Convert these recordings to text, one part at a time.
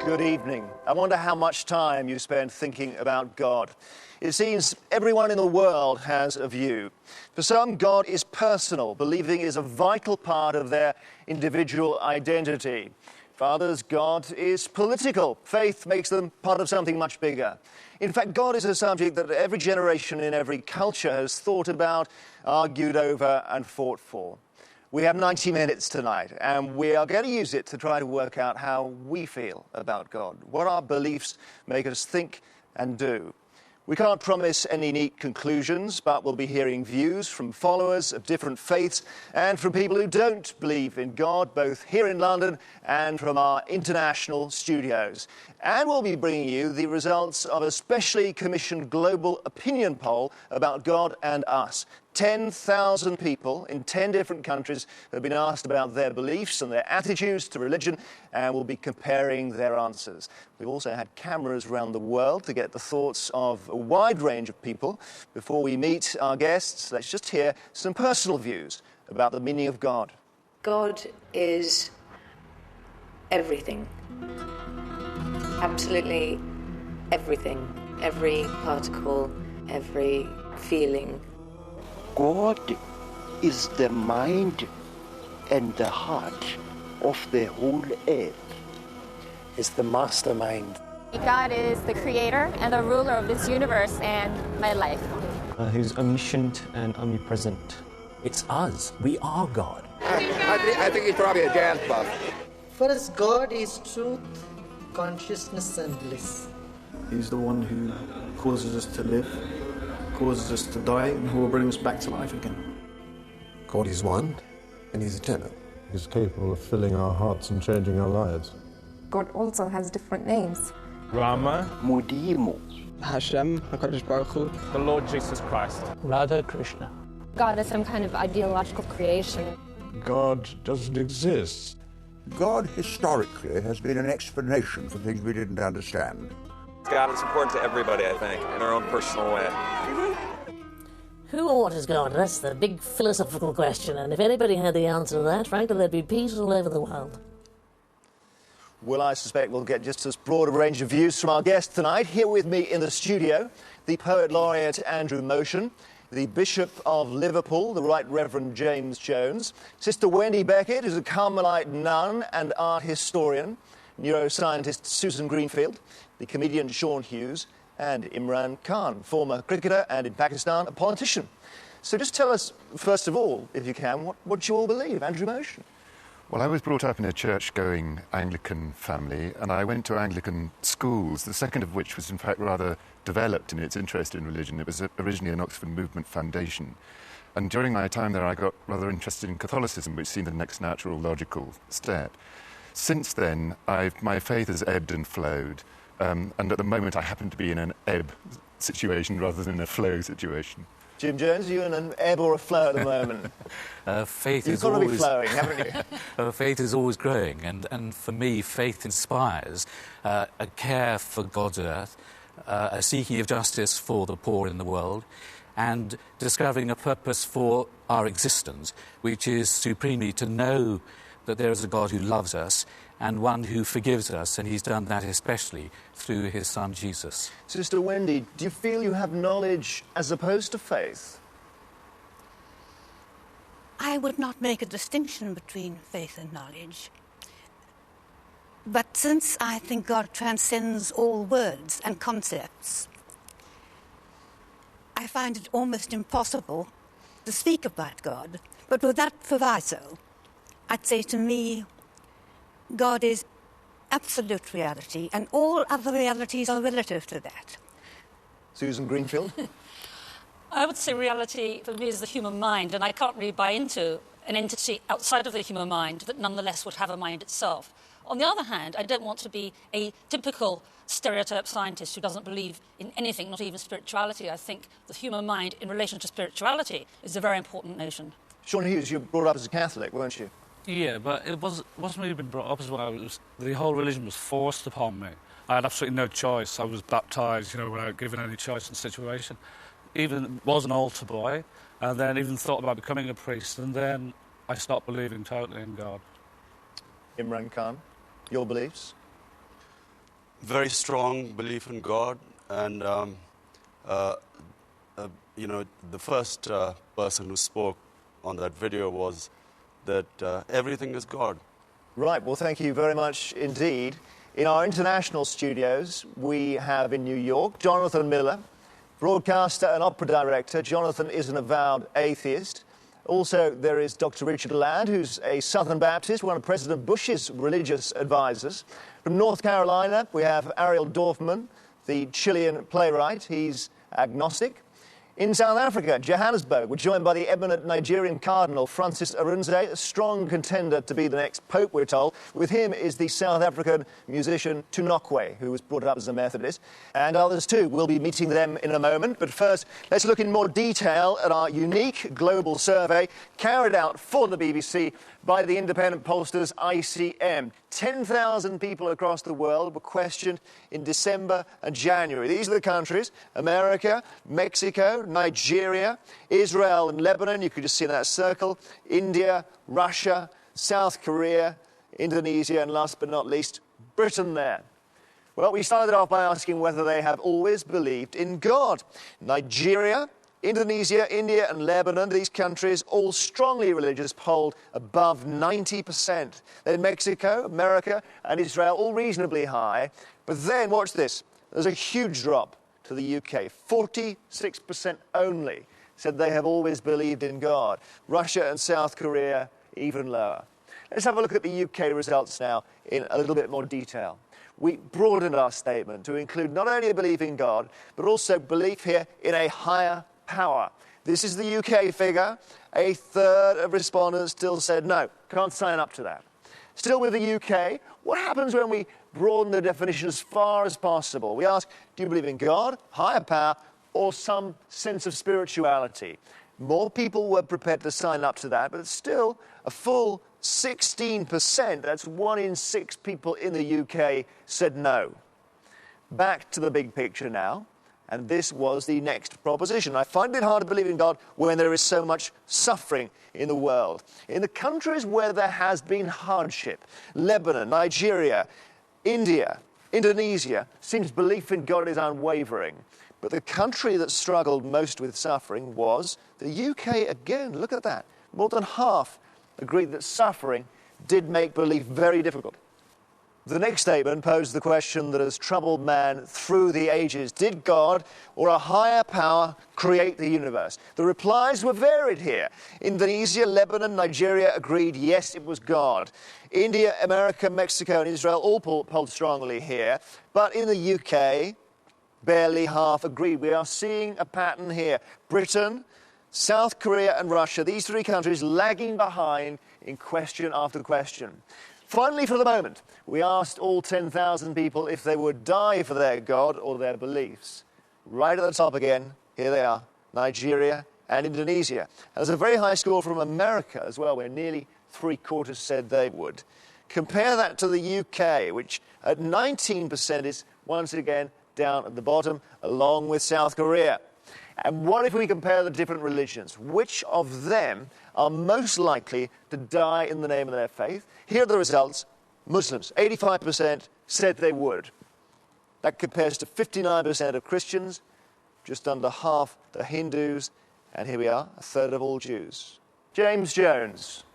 Good evening. I wonder how much time you spend thinking about God. It seems everyone in the world has a view. For some, God is personal, believing is a vital part of their individual identity. For others, God is political. Faith makes them part of something much bigger. In fact, God is a subject that every generation in every culture has thought about, argued over, and fought for. We have 90 minutes tonight, and we are going to use it to try to work out how we feel about God, what our beliefs make us think and do. We can't promise any neat conclusions, but we'll be hearing views from followers of different faiths and from people who don't believe in God, both here in London and from our international studios. And we'll be bringing you the results of a specially commissioned global opinion poll about God and us. 10,000 people in 10 different countries have been asked about their beliefs and their attitudes to religion, and we'll be comparing their answers. We've also had cameras around the world to get the thoughts of a wide range of people. Before we meet our guests, let's just hear some personal views about the meaning of God. God is everything. Absolutely everything. Every particle, every feeling. God is the mind and the heart of the whole earth. Is the mastermind. God is the creator and the ruler of this universe and my life. He's omniscient and omnipresent. It's us. We are God. I think he's probably a jazz buff. For us, God is truth, consciousness, and bliss. He's the one who causes us to live, causes us to die, and who will bring us back to life again. God is one, and he's eternal. He's capable of filling our hearts and changing our lives. God also has different names. Rama, Mudimo, Hashem, HaKadosh Baruch Hu, the Lord Jesus Christ, Radha Krishna. God is some kind of ideological creation. God doesn't exist. God historically has been an explanation for things we didn't understand. God is important to everybody, I think, in our own personal way. Who or what is God? That's the big philosophical question, and if anybody had the answer to that, frankly, there'd be peace all over the world. Well, I suspect we'll get just as broad a range of views from our guest tonight. Here with me in the studio, the Poet Laureate Andrew Motion, the Bishop of Liverpool, the Right Reverend James Jones, Sister Wendy Beckett, who's a Carmelite nun and art historian, neuroscientist Susan Greenfield, the comedian Sean Hughes, and Imran Khan, former cricketer and, in Pakistan, a politician. So just tell us, first of all, if you can, what you all believe, Andrew Motion. Well, I was brought up in a church-going Anglican family, and I went to Anglican schools, the second of which was, in fact, rather developed in its interest in religion. It was originally an Oxford Movement foundation. And during my time there, I got rather interested in Catholicism, which seemed the next natural, logical step. Since then, my faith has ebbed and flowed, and at the moment I happen to be in an ebb situation rather than a flow situation. Jim Jones, are you in an ebb or a flow at the moment? Faith You've is got always... to be flowing, haven't you? Faith is always growing, and for me, faith inspires a care for God's earth, a seeking of justice for the poor in the world, and discovering a purpose for our existence, which is supremely to know that there is a God who loves us and one who forgives us, and he's done that especially through his son Jesus. Sister Wendy, do you feel you have knowledge as opposed to faith? I would not make a distinction between faith and knowledge. But since I think God transcends all words and concepts, I find it almost impossible to speak about God. But with that proviso, I'd say to me, God is absolute reality, and all other realities are relative to that. Susan Greenfield? I would say reality for me is the human mind, and I can't really buy into an entity outside of the human mind that nonetheless would have a mind itself. On the other hand, I don't want to be a typical stereotype scientist who doesn't believe in anything, not even spirituality. I think the human mind in relation to spirituality is a very important notion. Sean Hughes, you were brought up as a Catholic, weren't you? Yeah, but it wasn't really been brought up as well. The whole religion was forced upon me. I had absolutely no choice. I was baptised, without given any choice in the situation. Even was an altar boy, and then even thought about becoming a priest, and then I stopped believing totally in God. Imran Khan, your beliefs? very strong belief in God, and you know, the first person who spoke on that video was that everything is God. Right, well, thank you very much indeed. In our international studios, we have in New York, Jonathan Miller, broadcaster and opera director. Jonathan is an avowed atheist. Also, there is Dr. Richard Ladd, who's a Southern Baptist, one of President Bush's religious advisors. From North Carolina, we have Ariel Dorfman, the Chilean playwright. He's agnostic. In South Africa, Johannesburg, we're joined by the eminent Nigerian Cardinal Francis Arunze, a strong contender to be the next Pope, we're told. With him is the South African musician Tunokwe, who was brought up as a Methodist, and others too. We'll be meeting them in a moment. But first, let's look in more detail at our unique global survey carried out for the BBC by the independent pollsters ICM. 10,000 people across the world were questioned in December and January. These are the countries: America, Mexico, Nigeria, Israel and Lebanon, you could just see in that circle, India, Russia, South Korea, Indonesia, and last but not least, Britain there. Well, we started off by asking whether they have always believed in God. Nigeria, Indonesia, India and Lebanon, these countries, all strongly religious, polled above 90%. Then Mexico, America and Israel, all reasonably high. But then, watch this, there's a huge drop to the UK. 46% only said they have always believed in God. Russia and South Korea, even lower. Let's have a look at the UK results now in a little bit more detail. We broadened our statement to include not only a belief in God, but also belief here in a higher power. This is the UK figure. A third of respondents still said no, can't sign up to that. Still with the UK, what happens when we broaden the definition as far as possible? We ask, do you believe in God, higher power, or some sense of spirituality? More people were prepared to sign up to that, but it's still a full 16%, that's 1 in 6 people in the UK, said no. Back to the big picture now. And this was the next proposition. I find it hard to believe in God when there is so much suffering in the world. In the countries where there has been hardship, Lebanon, Nigeria, India, Indonesia, seems belief in God is unwavering. But the country that struggled most with suffering was the UK again. Look at that. More than half agreed that suffering did make belief very difficult. The next statement posed the question that has troubled man through the ages. Did God or a higher power create the universe? The replies were varied here. Indonesia, Lebanon, Nigeria agreed yes, it was God. India, America, Mexico and Israel all polled strongly here. But in the UK, barely half agreed. We are seeing a pattern here. Britain, South Korea and Russia, these 3 countries lagging behind in question after question. Finally, for the moment, we asked all 10,000 people if they would die for their God or their beliefs. Right at the top again, here they are, Nigeria and Indonesia. There's a very high score from America as well, where nearly 3/4 said they would. Compare that to the UK, which at 19% is once again down at the bottom, along with South Korea. And what if we compare the different religions? Which of them are most likely to die in the name of their faith? Here are the results. Muslims, 85% said they would. That compares to 59% of Christians, just under half the Hindus, and here we are, a third of all Jews. James Jones,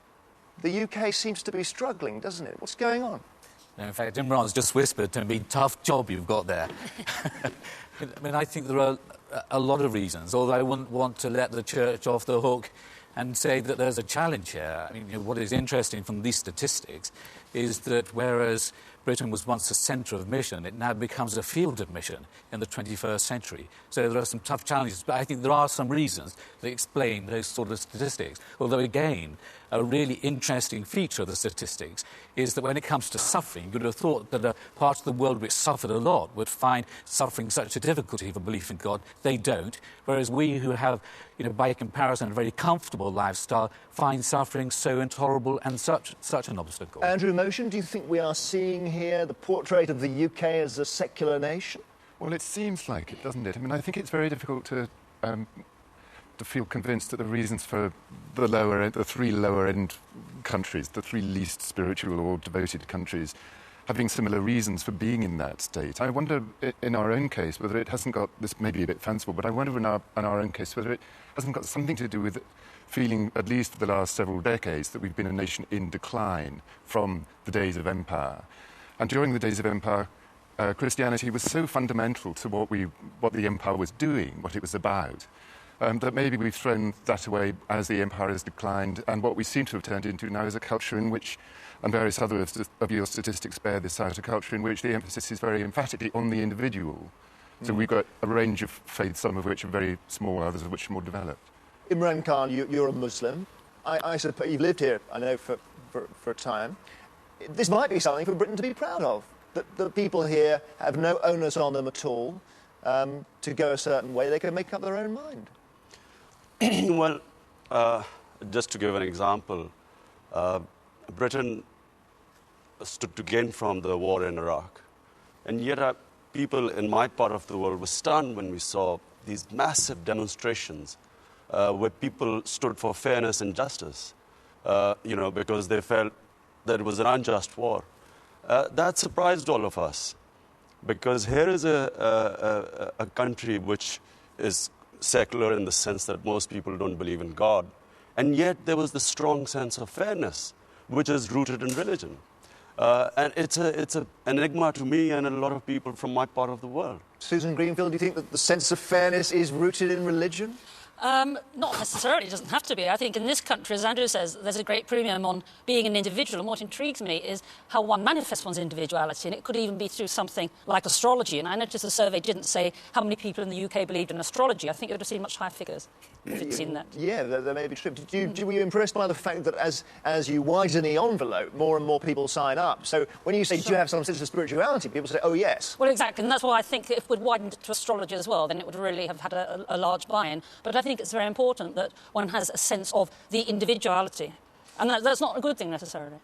the UK seems to be struggling, doesn't it? What's going on? In fact, Imran's just whispered to me, tough job you've got there. I mean, I think there are a lot of reasons, although I wouldn't want to let the church off the hook and say that there's a challenge here. I mean, what is interesting from these statistics is that whereas Britain was once a centre of mission, it now becomes a field of mission in the 21st century. So there are some tough challenges, but I think there are some reasons that explain those sort of statistics. Although, again, a really interesting feature of the statistics is that when it comes to suffering, you would have thought that a part of the world which suffered a lot would find suffering such a difficulty for belief in God. They don't, whereas we who have, by comparison, a very comfortable lifestyle, find suffering so intolerable and such an obstacle. Andrew Motion, do you think we are seeing here the portrait of the UK as a secular nation? Well, it seems like it, doesn't it? I mean, I think it's very difficult to feel convinced that the reasons for the 3 lower-end countries, the 3 least spiritual or devoted countries, having similar reasons for being in that state. I wonder, in our own case, whether it hasn't got, this may be a bit fanciful, but I wonder in our own case whether it hasn't got something to do with feeling, at least for the last several decades, that we've been a nation in decline from the days of empire. And during the days of empire, Christianity was so fundamental to what the empire was doing, what it was about, that maybe we've thrown that away as the empire has declined, and what we seem to have turned into now is a culture in which, and various other of your statistics bear this out, a culture in which the emphasis is very emphatically on the individual. So we've got a range of faiths, some of which are very small, others of which are more developed. Imran Khan, you're a Muslim. I suppose you've lived here, I know, for a time. This might be something for Britain to be proud of, that the people here have no onus on them at all to go a certain way. They can make up their own mind. Well, just to give an example, Britain stood to gain from the war in Iraq. And yet people in my part of the world were stunned when we saw these massive demonstrations where people stood for fairness and justice, because they felt that it was an unjust war. That surprised all of us, because here is a country which is secular in the sense that most people don't believe in God, and yet there was this strong sense of fairness, which is rooted in religion. And it's an enigma to me and a lot of people from my part of the world. Susan Greenfield, do you think that the sense of fairness is rooted in religion? Not necessarily, it doesn't have to be. I think in this country, as Andrew says, there's a great premium on being an individual, and what intrigues me is how one manifests one's individuality, and it could even be through something like astrology. And I noticed the survey didn't say how many people in the UK believed in astrology. I think it would have seen much higher figures if it's seen that. Yeah, that may be true. Were you impressed by the fact that as you widen the envelope, more and more people sign up? So when you say, do you have some sense of spirituality, people say, oh, yes. Well, exactly, and that's why I think if we'd widened it to astrology as well, then it would really have had a large buy-in. But I think it's very important that one has a sense of the individuality. And that's not a good thing, necessarily.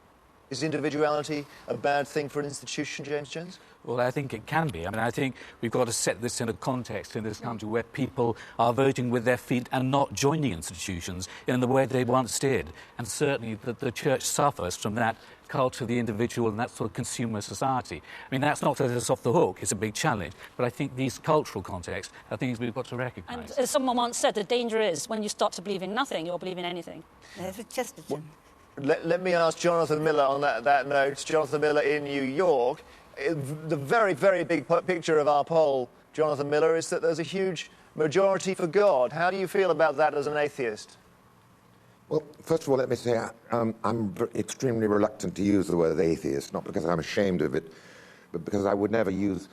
Is individuality a bad thing for an institution, James Jones? Well, I think it can be. I mean, I think we've got to set this in a context in this country where people are voting with their feet and not joining institutions in the way they once did. And certainly the church suffers from that culture of the individual and that sort of consumer society. I mean, that's not to let us off the hook. It's a big challenge. But I think these cultural contexts are things we've got to recognise. And as someone once said, the danger is when you start to believe in nothing, you'll believe in anything. Chesterton. Let me ask Jonathan Miller on that note. Jonathan Miller in New York. The very, very big picture of our poll, Jonathan Miller, is that there's a huge majority for God. How do you feel about that as an atheist? Well, first of all, let me say I'm extremely reluctant to use the word atheist, not because I'm ashamed of it, but because I would never use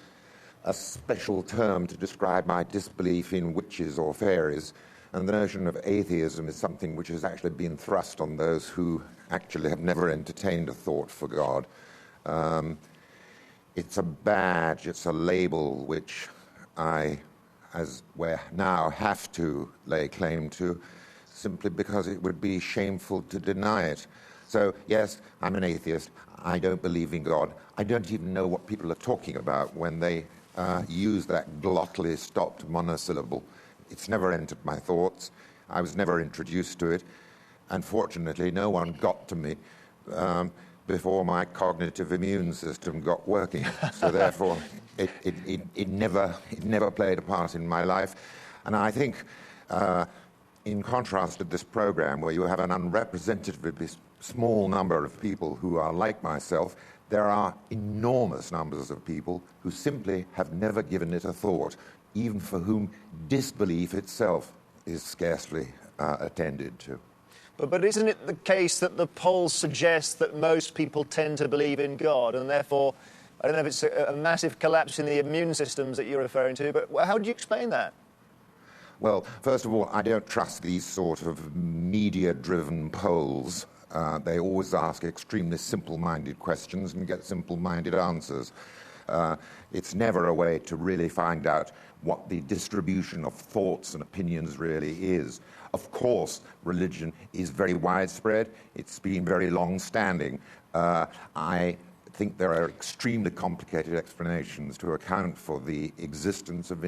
a special term to describe my disbelief in witches or fairies. And the notion of atheism is something which has actually been thrust on those who actually have never entertained a thought for God. It's a badge, it's a label which I, as we now, have to lay claim to, simply because it would be shameful to deny it. So, yes, I'm an atheist. I don't believe in God. I don't even know what people are talking about when they use that glottally stopped monosyllable. It's never entered my thoughts. I was never introduced to it. Unfortunately, no one got to me before my cognitive immune system got working. So therefore, it never played a part in my life. And I think, in contrast to this program, where you have an unrepresentatively small number of people who are like myself, there are enormous numbers of people who simply have never given it a thought, even for whom disbelief itself is scarcely attended to. But isn't it the case that the polls suggest that most people tend to believe in God, and therefore, I don't know if it's a massive collapse in the immune systems that you're referring to, but how do you explain that? Well, first of all, I don't trust these sort of media-driven polls. They always ask extremely simple-minded questions and get simple-minded answers. It's never a way to really find out what the distribution of thoughts and opinions really is. Of course, religion is very widespread. It's been very long-standing. I think there are extremely complicated explanations to account for the existence of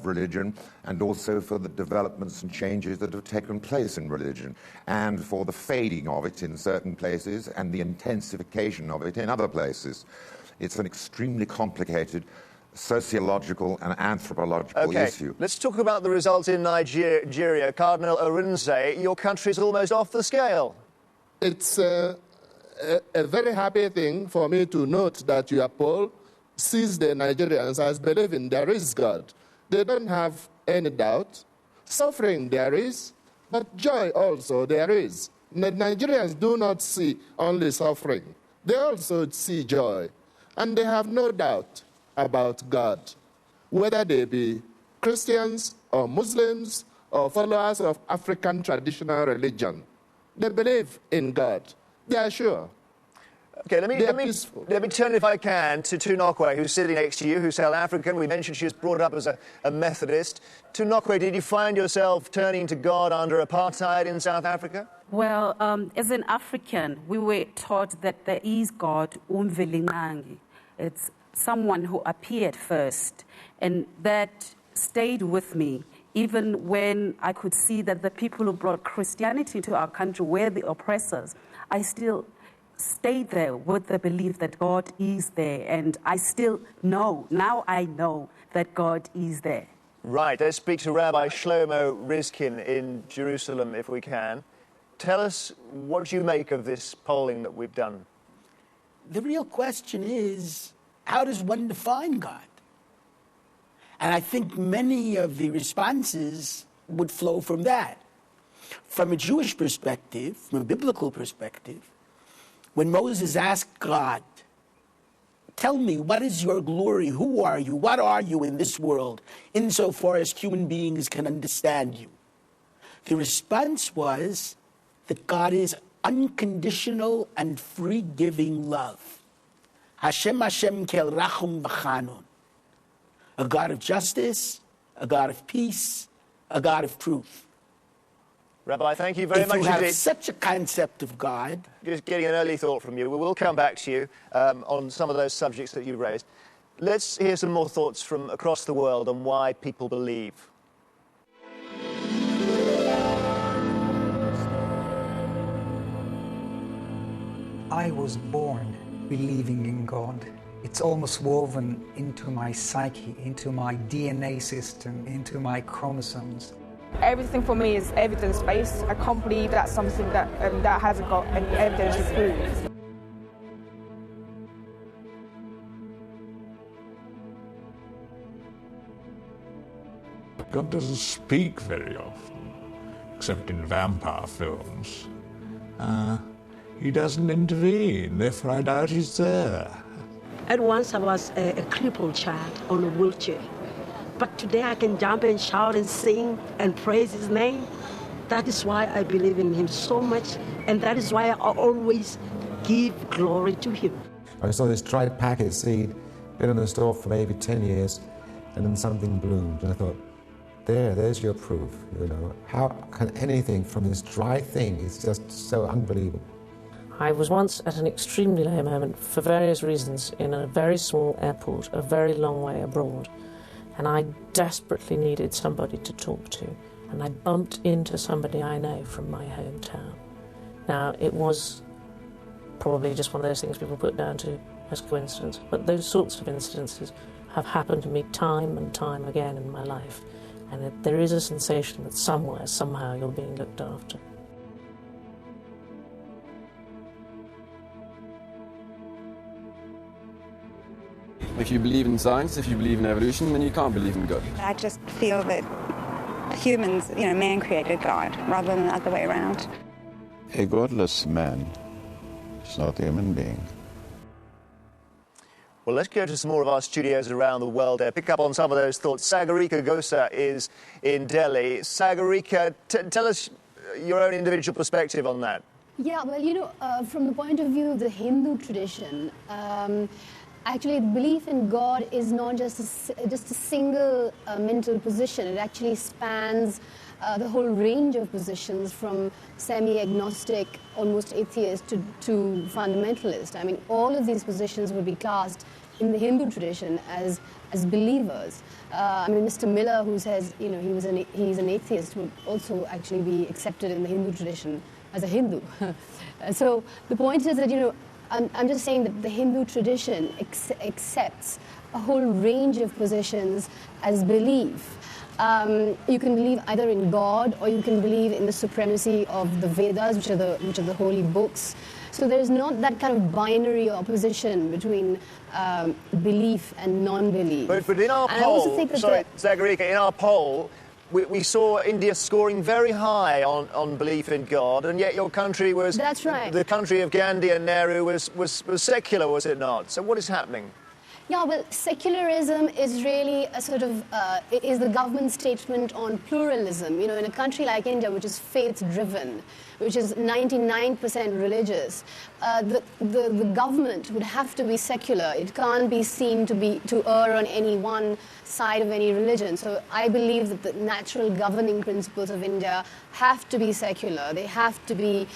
religion, and also for the developments and changes that have taken place in religion, and for the fading of it in certain places and the intensification of it in other places. It's an extremely complicated sociological and anthropological issue. Let's talk about the results in Nigeria. Cardinal Orunze, your country is almost off the scale. It's a very happy thing for me to note that your poll sees the Nigerians as believing there is God. They don't have any doubt. Suffering there is, but joy also there is. The Nigerians do not see only suffering. They also see joy. And they have no doubt about God, whether they be Christians or Muslims or followers of African traditional religion. They believe in God. They are sure. Okay, let me turn, if I can, to Tunokwe, who's sitting next to you, who's South African. We mentioned she was brought up as a Methodist. Tunokwe, did you find yourself turning to God under apartheid in South Africa? Well, as an African, we were taught that there is God, Umvelingangi. It's someone who appeared first, and that stayed with me. Even when I could see that the people who brought Christianity to our country were the oppressors, I still stayed there with the belief that God is there, and I still know, now I know that God is there. Right, let's speak to Rabbi Shlomo Rizkin in Jerusalem, if we can. Tell us what you make of this polling that we've done. The real question is, how does one define God? And I think many of the responses would flow from that. From a Jewish perspective, from a biblical perspective, when Moses asked God, tell me, what is your glory? Who are you? What are you in this world, insofar as human beings can understand you? The response was that God is unconditional and free-giving love. Hashem Hashem kel rachum v'chanun. A God of justice, a God of peace, a God of truth. Rabbi, thank you very much indeed. If you have such a concept of God... Just getting an early thought from you. We'll come back to you on some of those subjects that you raised. Let's hear some more thoughts from across the world on why people believe. I was born believing in God. It's almost woven into my psyche, into my DNA system, into my chromosomes. Everything for me is evidence-based. I can't believe that's something that hasn't got any evidence to prove. God doesn't speak very often, except in vampire films. He doesn't intervene, therefore I doubt he's there. At once I was a crippled child on a wheelchair. But today I can jump and shout and sing and praise his name. That is why I believe in him so much, and that is why I always give glory to him. I saw this dried packet seed, been in the store for maybe 10 years, and then something bloomed. And I thought, there's your proof, you know. How can anything from this dry thing, it's just so unbelievable. I was once at an extremely low moment for various reasons in a very small airport, a very long way abroad. And I desperately needed somebody to talk to. And I bumped into somebody I know from my hometown. Now, it was probably just one of those things people put down to as coincidence. But those sorts of incidences have happened to me time and time again in my life. And there is a sensation that somewhere, somehow, you're being looked after. If you believe in science, if you believe in evolution, then you can't believe in God. I just feel that humans, man created God rather than the other way around. A godless man is not a human being. Well, let's go to some more of our studios around the world there. Pick up on some of those thoughts. Sagarika Gosa is in Delhi. Sagarika, tell us your own individual perspective on that. Yeah, well, from the point of view of the Hindu tradition, actually, the belief in God is not just a single mental position. It actually spans the whole range of positions, from semi-agnostic, almost atheist, to fundamentalist. I mean, all of these positions would be classed in the Hindu tradition as believers. Mr. Miller, who says he's an atheist, would also actually be accepted in the Hindu tradition as a Hindu. So the point is that I'm just saying that the Hindu tradition accepts a whole range of positions as belief. You can believe either in God or you can believe in the supremacy of the Vedas, which are the holy books. So there's not that kind of binary opposition between belief and non-belief. But in our poll, Sagarika, in our poll, we saw India scoring very high on belief in God, and yet your country was... That's right. The country of Gandhi and Nehru was secular, was it not? So what is happening? Yeah, well, secularism is really a sort of, is the government statement on pluralism. You know, in a country like India, which is faith-driven, which is 99% religious, the government would have to be secular. It can't be seen to err on any one side of any religion. So I believe that the natural governing principles of India have to be secular. They have to be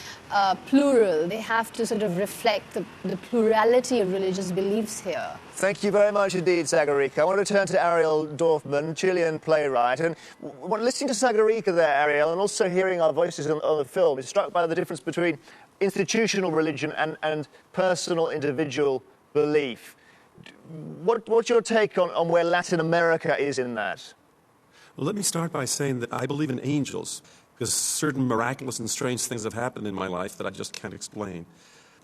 plural. They have to sort of reflect the plurality of religious beliefs here. Thank you very much indeed, Sagarika. I want to turn to Ariel Dorfman, Chilean playwright. And listening to Sagarika there, Ariel, and also hearing our voices on the film, is struck by the difference between institutional religion and personal individual belief. What's your take on where Latin America is in that? Well, let me start by saying that I believe in angels, because certain miraculous and strange things have happened in my life that I just can't explain.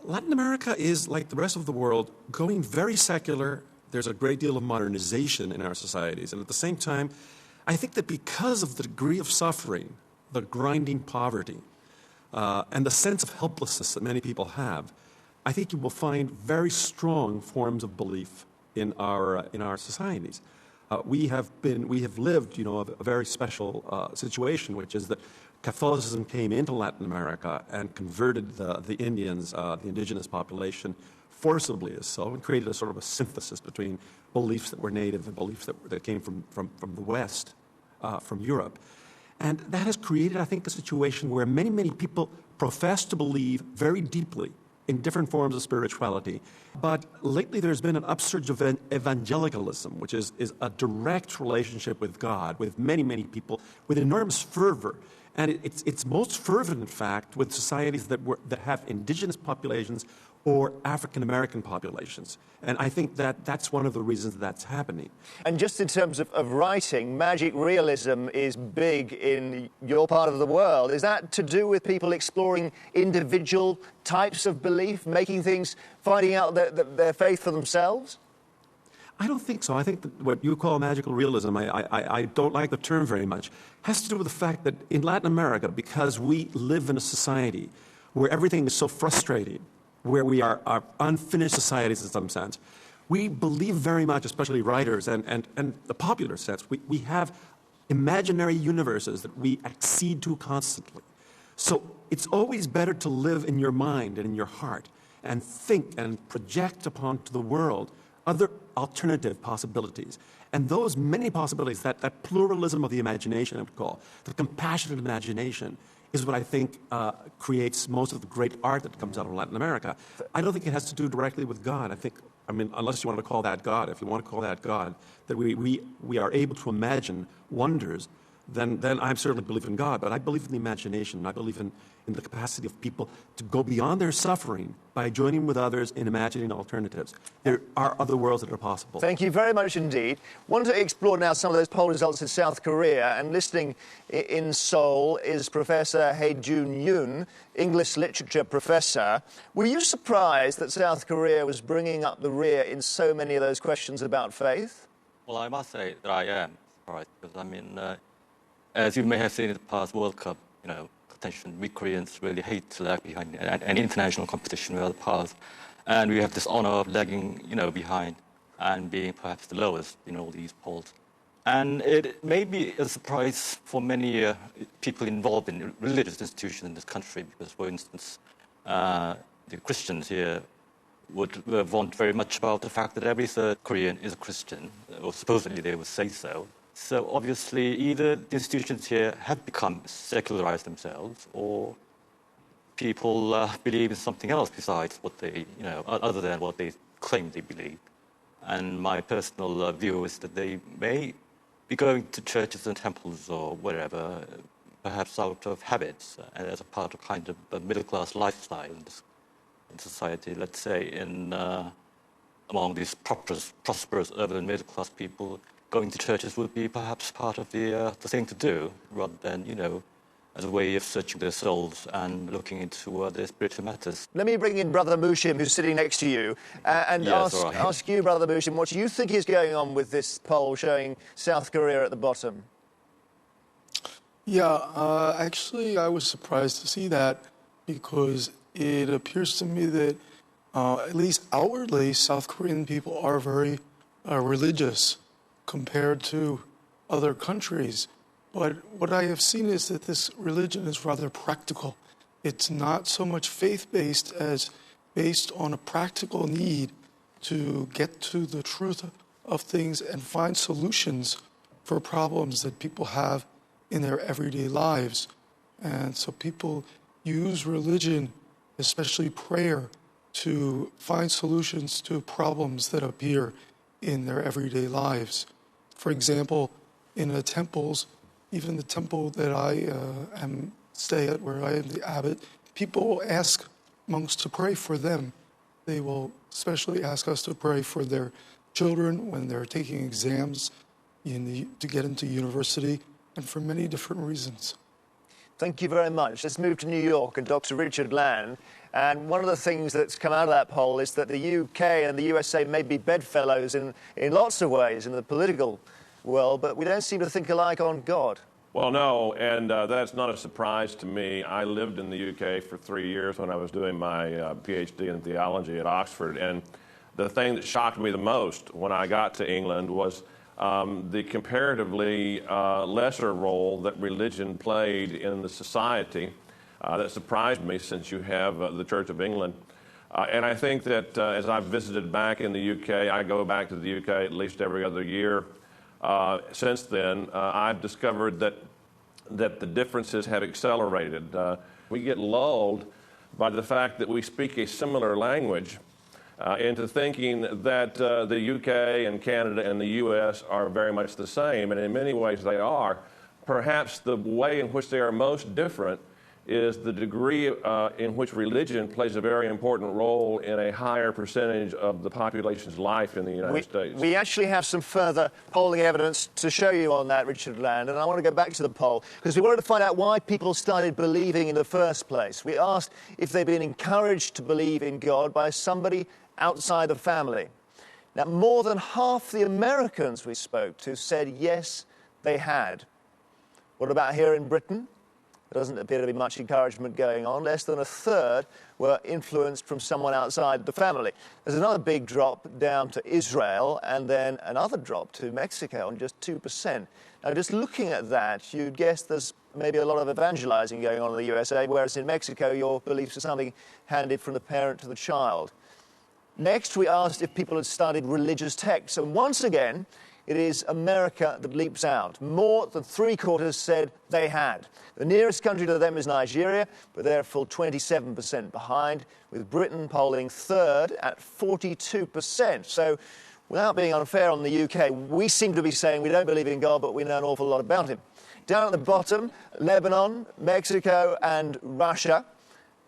Latin America is, like the rest of the world, going very secular. There's a great deal of modernization in our societies. And at the same time, I think that because of the degree of suffering, the grinding poverty, and the sense of helplessness that many people have, I think you will find very strong forms of belief in our societies. We have lived, a very special situation, which is that Catholicism came into Latin America and converted the Indians, the indigenous population, forcibly as so, and created a sort of a synthesis between beliefs that were native and beliefs that came from the West, from Europe. And that has created, I think, a situation where many, many people profess to believe very deeply in different forms of spirituality. But lately there's been an upsurge of evangelicalism, which is a direct relationship with God, with many, many people, with enormous fervor. And it's most fervent, in fact, with societies that have indigenous populations or African-American populations. And I think that's one of the reasons that's happening. And just in terms of writing, magic realism is big in your part of the world. Is that to do with people exploring individual types of belief, finding out their faith for themselves? I don't think so. I think that what you call magical realism, I don't like the term very much, has to do with the fact that in Latin America, because we live in a society where everything is so frustrating, where we are unfinished societies in some sense, we believe very much, especially writers and the popular sense, we have imaginary universes that we accede to constantly. So it's always better to live in your mind and in your heart and think and project upon to the world other alternative possibilities. And those many possibilities, that pluralism of the imagination, I would call, the compassionate imagination, is what I think creates most of the great art that comes out of Latin America. I don't think it has to do directly with God. I mean, unless you want to call that God, if you want to call that God, that we are able to imagine wonders, then I certainly believe in God. But I believe in the imagination. I believe in the capacity of people to go beyond their suffering by joining with others in imagining alternatives. There are other worlds that are possible. Thank you very much indeed. Want to explore now some of those poll results in South Korea, and listening in Seoul is Professor Hae-Jun Yoon, English literature professor. Were you surprised that South Korea was bringing up the rear in so many of those questions about faith? Well, I must say that I am surprised, because as you may have seen in the past World Cup, contention, we Koreans really hate to lag behind any international competition with other powers. And we have this honor of lagging, behind and being perhaps the lowest in all these polls. And it may be a surprise for many people involved in religious institutions in this country, because, for instance, the Christians here would want very much about the fact that every third Korean is a Christian, or supposedly they would say so. So obviously, either the institutions here have become secularized themselves, or people believe in something else besides what they, other than what they claim they believe. And my personal view is that they may be going to churches and temples or whatever, perhaps out of habits, and as a part of kind of a middle-class lifestyle in society. Let's say among these prosperous urban middle-class people, going to churches would be perhaps part of the thing to do, rather than, as a way of searching their souls and looking into their spiritual matters. Let me bring in Brother Mushim, who's sitting next to you, and ask you, Brother Mushim, what you think is going on with this poll showing South Korea at the bottom? Yeah, actually, I was surprised to see that because it appears to me that, at least outwardly, South Korean people are very religious compared to other countries. But what I have seen is that this religion is rather practical. It's not so much faith-based as based on a practical need to get to the truth of things and find solutions for problems that people have in their everyday lives. And so people use religion, especially prayer, to find solutions to problems that appear in their everyday lives. For example, in the temples, even the temple that I stay at, where I am the abbot, people ask monks to pray for them. They will especially ask us to pray for their children when they're taking exams to get into university, and for many different reasons. Thank you very much. Let's move to New York and Dr. Richard Land. And one of the things that's come out of that poll is that the UK and the USA may be bedfellows in lots of ways in the political world, but we don't seem to think alike on God. Well, no, and that's not a surprise to me. I lived in the UK for 3 years when I was doing my PhD in theology at Oxford, and the thing that shocked me the most when I got to England was the comparatively lesser role that religion played in the society. That surprised me, since you have the Church of England. And I think that as I've visited back in the UK, I go back to the UK at least every other year. Since then, I've discovered that the differences have accelerated. We get lulled by the fact that we speak a similar language into thinking that the UK and Canada and the US are very much the same, and in many ways they are. Perhaps the way in which they are most different is the degree in which religion plays a very important role in a higher percentage of the population's life in the United States. We actually have some further polling evidence to show you on that, Richard Land, and I want to go back to the poll because we wanted to find out why people started believing in the first place. We asked if they'd been encouraged to believe in God by somebody outside the family. Now, more than half the Americans we spoke to said yes, they had. What about here in Britain? There doesn't appear to be much encouragement going on. Less than a third were influenced from someone outside the family. There's another big drop down to Israel, and then another drop to Mexico on just 2%. Now, just looking at that, you'd guess there's maybe a lot of evangelizing going on in the USA, whereas in Mexico, your beliefs are something handed from the parent to the child. Next, we asked if people had studied religious texts, and once again, it is America that leaps out. More than three-quarters said they had. The nearest country to them is Nigeria, but they're a full 27% behind, with Britain polling third at 42%. So, without being unfair on the UK, we seem to be saying we don't believe in God, but we know an awful lot about him. Down at the bottom, Lebanon, Mexico, and Russia,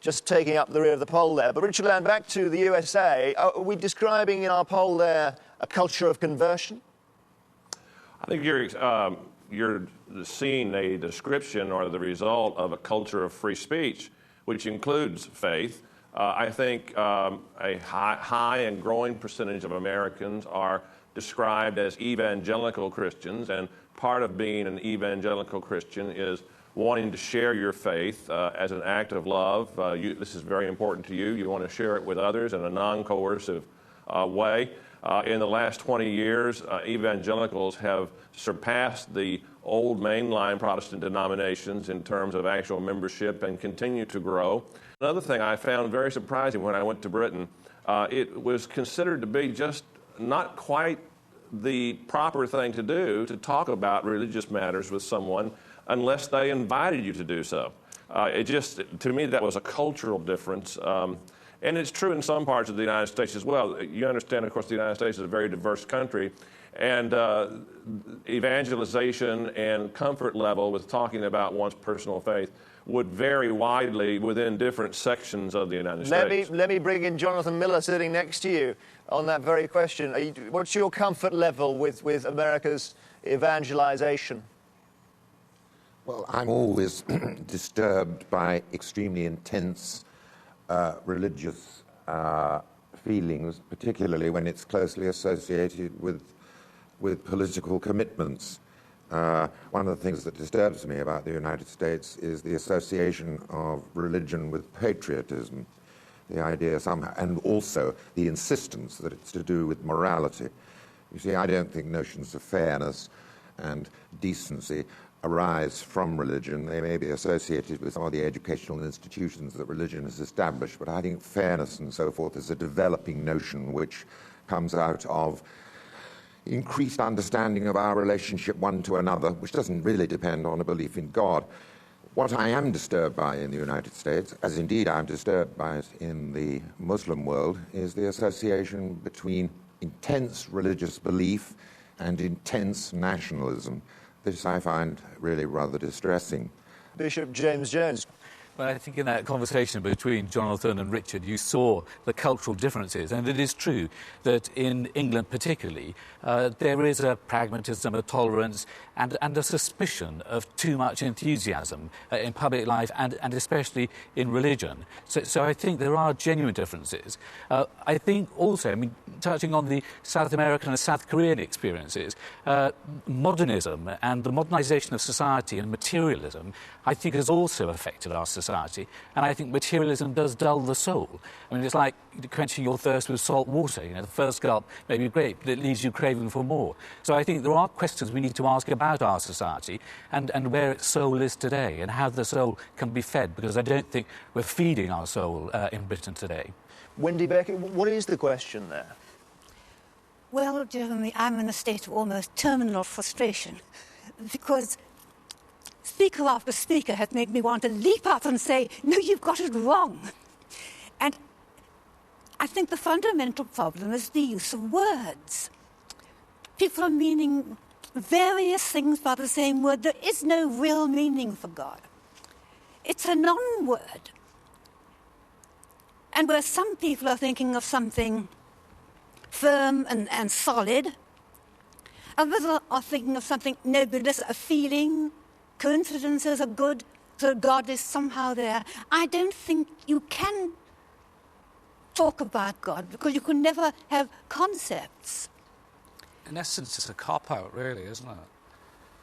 just taking up the rear of the poll there. But Richard Land, back to the USA. Are we describing in our poll there a culture of conversion? I think you're seeing a description or the result of a culture of free speech, which includes faith. I think a high and growing percentage of Americans are described as evangelical Christians, and part of being an evangelical Christian is wanting to share your faith as an act of love. This is very important to you. You want to share it with others in a non-coercive way. In the last 20 years, evangelicals have surpassed the old mainline Protestant denominations in terms of actual membership and continue to grow. Another thing I found very surprising when I went to Britain, it was considered to be just not quite the proper thing to do to talk about religious matters with someone unless they invited you to do so. To me, that was a cultural difference. And it's true in some parts of the United States as well. You understand, of course, the United States is a very diverse country, and evangelization and comfort level with talking about one's personal faith would vary widely within different sections of the United States. Let me bring in Jonathan Miller sitting next to you on that very question. What's your comfort level with America's evangelization? Well, I'm always disturbed by extremely intense religious feelings, particularly when it's closely associated with political commitments. One of the things that disturbs me about the United States is the association of religion with patriotism, the idea somehow, and also the insistence that it's to do with morality. You see, I don't think notions of fairness and decency arise from religion. They may be associated with some of the educational institutions that religion has established, but I think fairness and so forth is a developing notion which comes out of increased understanding of our relationship one to another, which doesn't really depend on a belief in God. What I am disturbed by in the United States, as indeed I'm disturbed by it in the Muslim world, is the association between intense religious belief and intense nationalism. This I find really rather distressing. Bishop James Jones. Well, I think in that conversation between Jonathan and Richard, you saw the cultural differences. And it is true that in England particularly, there is a pragmatism, a tolerance, and a suspicion of too much enthusiasm in public life and especially in religion. So I think there are genuine differences. I think also, touching on the South American and South Korean experiences, modernism and the modernization of society and materialism, I think, has also affected our society. And I think materialism does dull the soul. It's like quenching your thirst with salt water. The first gulp may be great, but it leaves you craving for more. So I think there are questions we need to ask about our society and where its soul is today and how the soul can be fed, because I don't think we're feeding our soul in Britain today. Wendy Beckett, what is the question there? Well, Jeremy, I'm in a state of almost terminal frustration because speaker after speaker has made me want to leap up and say, no, you've got it wrong. And I think the fundamental problem is the use of words. People are meaning various things by the same word. There is no real meaning for God. It's a non-word. And where some people are thinking of something firm and solid, others are thinking of something nebulous, a feeling. Coincidences are good, so God is somehow there. I don't think you can talk about God because you can never have concepts. In essence, it's a cop-out, really, isn't it?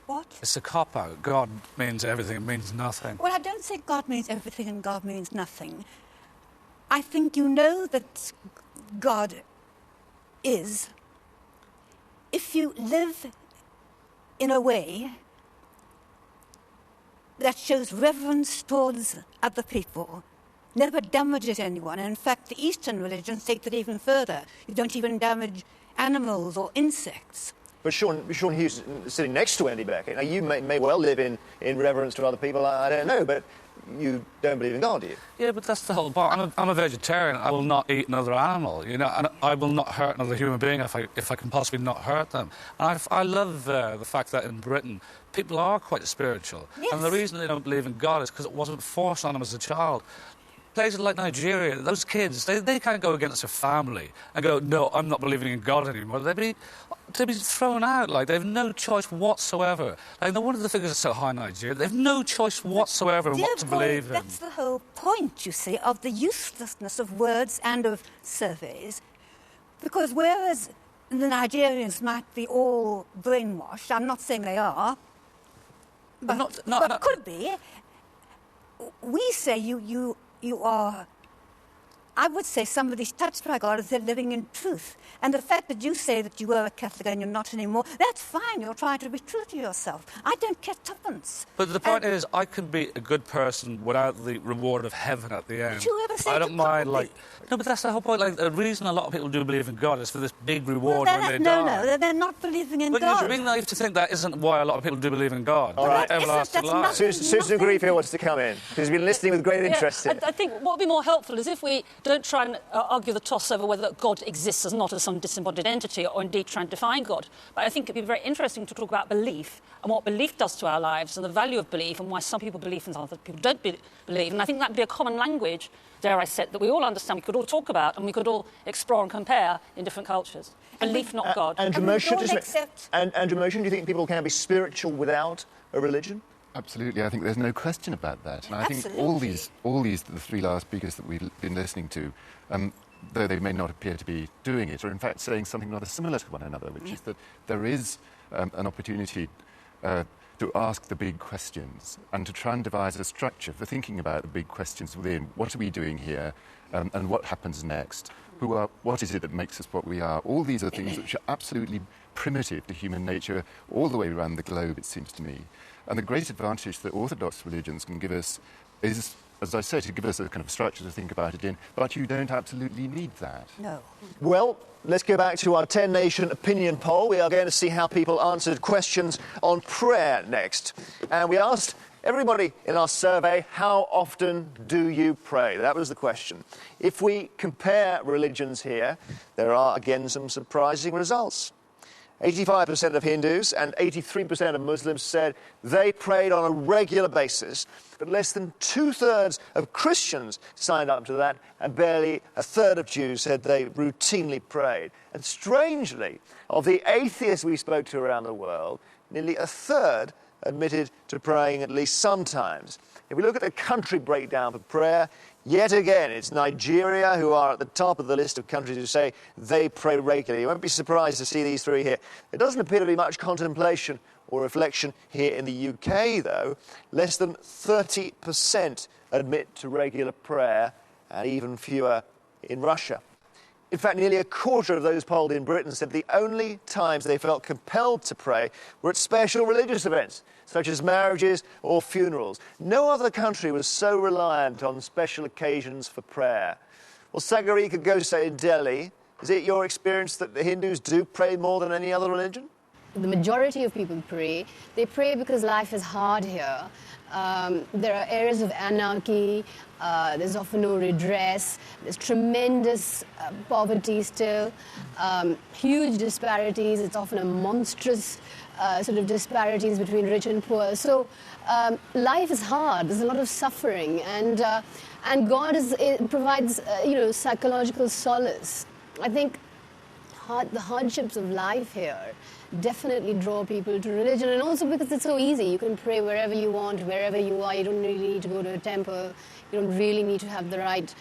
What? It's a cop-out. God means everything, it means nothing. Well, I don't say God means everything and God means nothing. I think you know that God is if you live in a way that shows reverence towards other people, never damages anyone. And in fact, the Eastern religions take it even further. You don't even damage animals or insects. But Sean Hughes sitting next to Wendy Beckett. Now, you may well live in reverence to other people, I don't know, but you don't believe in God, do you? Yeah, but that's the whole point. I'm a vegetarian. I will not eat another animal, and I will not hurt another human being if I can possibly not hurt them. And I love the fact that in Britain, people are quite spiritual. Yes. And the reason they don't believe in God is because it wasn't forced on them as a child. Places like Nigeria, those kids, they can't go against their family and go, no, I'm not believing in God anymore. They'd be thrown out. They have no choice whatsoever. No wonder the figures are so high in Nigeria. They have no choice whatsoever in what to believe in. That's the whole point, you see, of the uselessness of words and of surveys. Because whereas the Nigerians might be all brainwashed, I'm not saying they are, but could be, we say you are, I would say somebody's touched by God if they're living in truth. And the fact that you say that you were a Catholic and you're not anymore, that's fine. You're trying to be true to yourself. I don't care tuppence. But the point is, I can be a good person without the reward of heaven at the end. Did you ever say I don't mind, No, but that's the whole point. The reason a lot of people do believe in God is for this big reward when they die. No, they're not believing in God. But you're being naive to think that isn't why a lot of people do believe in God. All right. Everlasting life. Susan Greenfield wants to come in, because we've been listening with great interest. I think what would be more helpful is if we don't try and argue the toss over whether God exists as not as some disembodied entity or indeed try and define God. But I think it'd be very interesting to talk about belief and what belief does to our lives and the value of belief and why some people believe and other people don't believe. And I think that'd be a common language, dare I say, that we all understand, we could all talk about and we could all explore and compare in different cultures. Belief, not God. Andrew Motion, do you think people can be spiritual without a religion? Absolutely, I think there's no question about that. And I think all these, the three last speakers that we've been listening to, though they may not appear to be doing it, are in fact saying something rather similar to one another, which is that there is an opportunity to ask the big questions and to try and devise a structure for thinking about the big questions within. What are we doing here, and what happens next? What is it that makes us what we are? All these are things which are absolutely primitive to human nature all the way around the globe, it seems to me. And the great advantage that Orthodox religions can give us is, as I say, to give us a kind of structure to think about it in, but you don't absolutely need that. No. Well, let's go back to our 10-nation opinion poll. We are going to see how people answered questions on prayer next. And we asked everybody in our survey, how often do you pray? That was the question. If we compare religions here, there are, again, some surprising results. 85% of Hindus and 83% of Muslims said they prayed on a regular basis, but less than two-thirds of Christians signed up to that, and barely a third of Jews said they routinely prayed. And strangely, of the atheists we spoke to around the world, nearly a third admitted to praying at least sometimes. If we look at the country breakdown for prayer, yet again, it's Nigeria who are at the top of the list of countries who say they pray regularly. You won't be surprised to see these three here. There doesn't appear to be much contemplation or reflection here in the UK, though. Less than 30% admit to regular prayer, and even fewer in Russia. In fact, nearly a quarter of those polled in Britain said the only times they felt compelled to pray were at special religious events, such as marriages or funerals. No other country was so reliant on special occasions for prayer. Well, Sagarika Gose in Delhi, is it your experience that the Hindus do pray more than any other religion? The majority of people pray. They pray because life is hard here. There are areas of anarchy. There's often no redress. There's tremendous poverty still, huge disparities. It's often a monstrous sort of disparities between rich and poor. So life is hard. There's a lot of suffering, and God provides psychological solace. I think the hardships of life here definitely draw people to religion, and also because it's so easy. You can pray wherever you want, wherever you are. You don't really need to go to a temple. You don't really need to have the right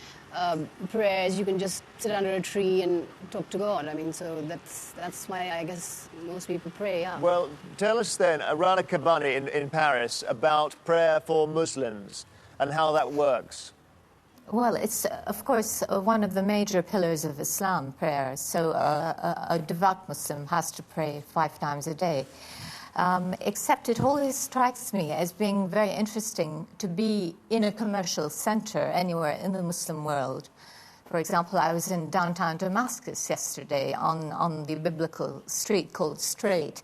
prayers. You can just sit under a tree and talk to God. I mean, so that's why I guess most people pray, yeah. Well, tell us then, Rana Kabani in Paris, about prayer for Muslims and how that works. Well, it's, of course, one of the major pillars of Islam, prayer. So a devout Muslim has to pray 5 times a day. Except it always strikes me as being very interesting to be in a commercial center anywhere in the Muslim world. For example, I was in downtown Damascus yesterday on the biblical street called Straight,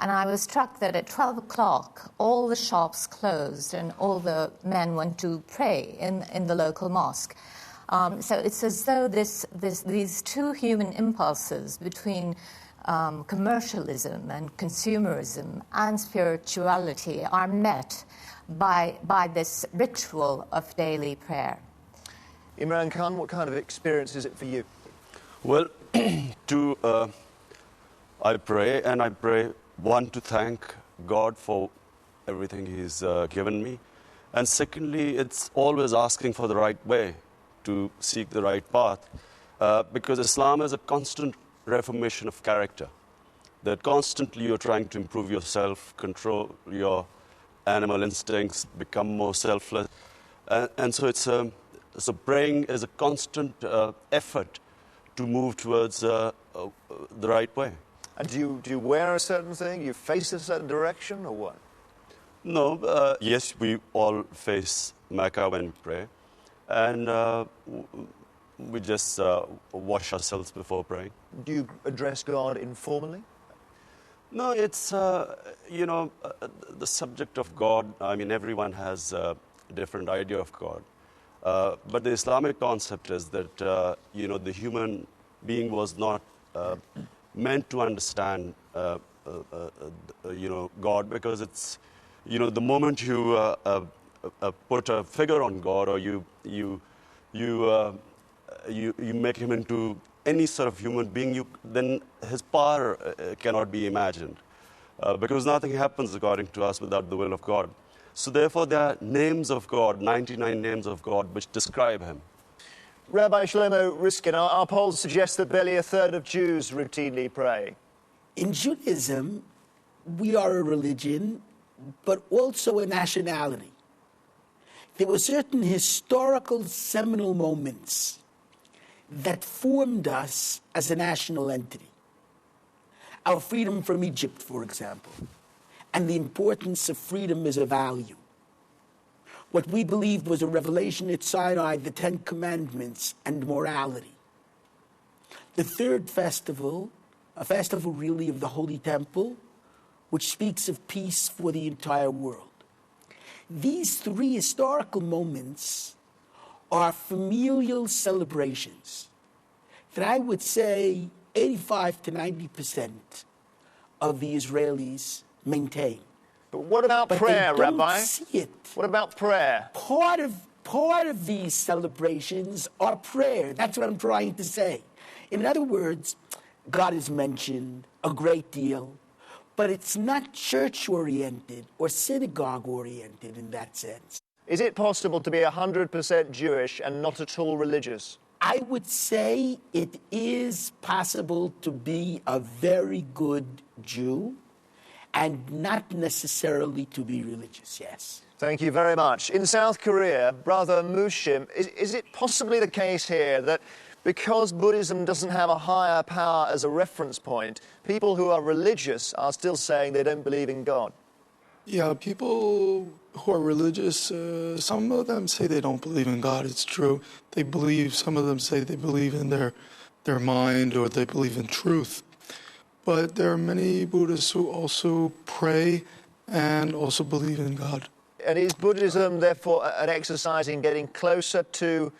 and I was struck that at 12 o'clock, all the shops closed and all the men went to pray in the local mosque. So it's as though these two human impulses between commercialism and consumerism and spirituality are met by this ritual of daily prayer. Imran Khan, what kind of experience is it for you? Well, I pray, and I pray, one, to thank God for everything He's given me. And secondly, it's always asking for the right way, to seek the right path. Because Islam is a constant reformation of character. That constantly you're trying to improve yourself, control your animal instincts, become more selfless. And so praying is a constant effort to move towards the right way. And do you wear a certain thing? You face a certain direction, or what? No, yes, we all face Mecca when we pray. And we just wash ourselves before praying. Do you address God informally? No, it's, the subject of God. I mean, everyone has a different idea of God. But the Islamic concept is that, the human being was not meant to understand, God, because it's, the moment you put a figure on God, or you make him into any sort of human being, then his power cannot be imagined, because nothing happens according to us without the will of God. So therefore, there are names of God, 99 names of God, which describe him. Rabbi Shlomo Riskin, our polls suggest that barely a third of Jews routinely pray. In Judaism, we are a religion, but also a nationality. There were certain historical seminal moments that formed us as a national entity. Our freedom from Egypt, for example, and the importance of freedom as a value. What we believed was a revelation at Sinai, the Ten Commandments and morality. The third festival, a festival really of the Holy Temple, which speaks of peace for the entire world. These three historical moments are familial celebrations that I would say 85 to 90% of the Israelis maintain. But what about prayer, they don't Rabbi? See it. What about prayer? Part of these celebrations are prayer. That's what I'm trying to say. In other words, God is mentioned a great deal, but it's not church-oriented or synagogue-oriented in that sense. Is it possible to be 100% Jewish and not at all religious? I would say it is possible to be a very good Jew and not necessarily to be religious, yes. Thank you very much. In South Korea, Brother Mushim, is it possibly the case here that because Buddhism doesn't have a higher power as a reference point, people who are religious are still saying they don't believe in God? Yeah, people who are religious, some of them say they don't believe in God. It's true. Some of them say they believe in their mind, or they believe in truth. But there are many Buddhists who also pray and also believe in God. And is Buddhism, therefore, an exercise in getting closer to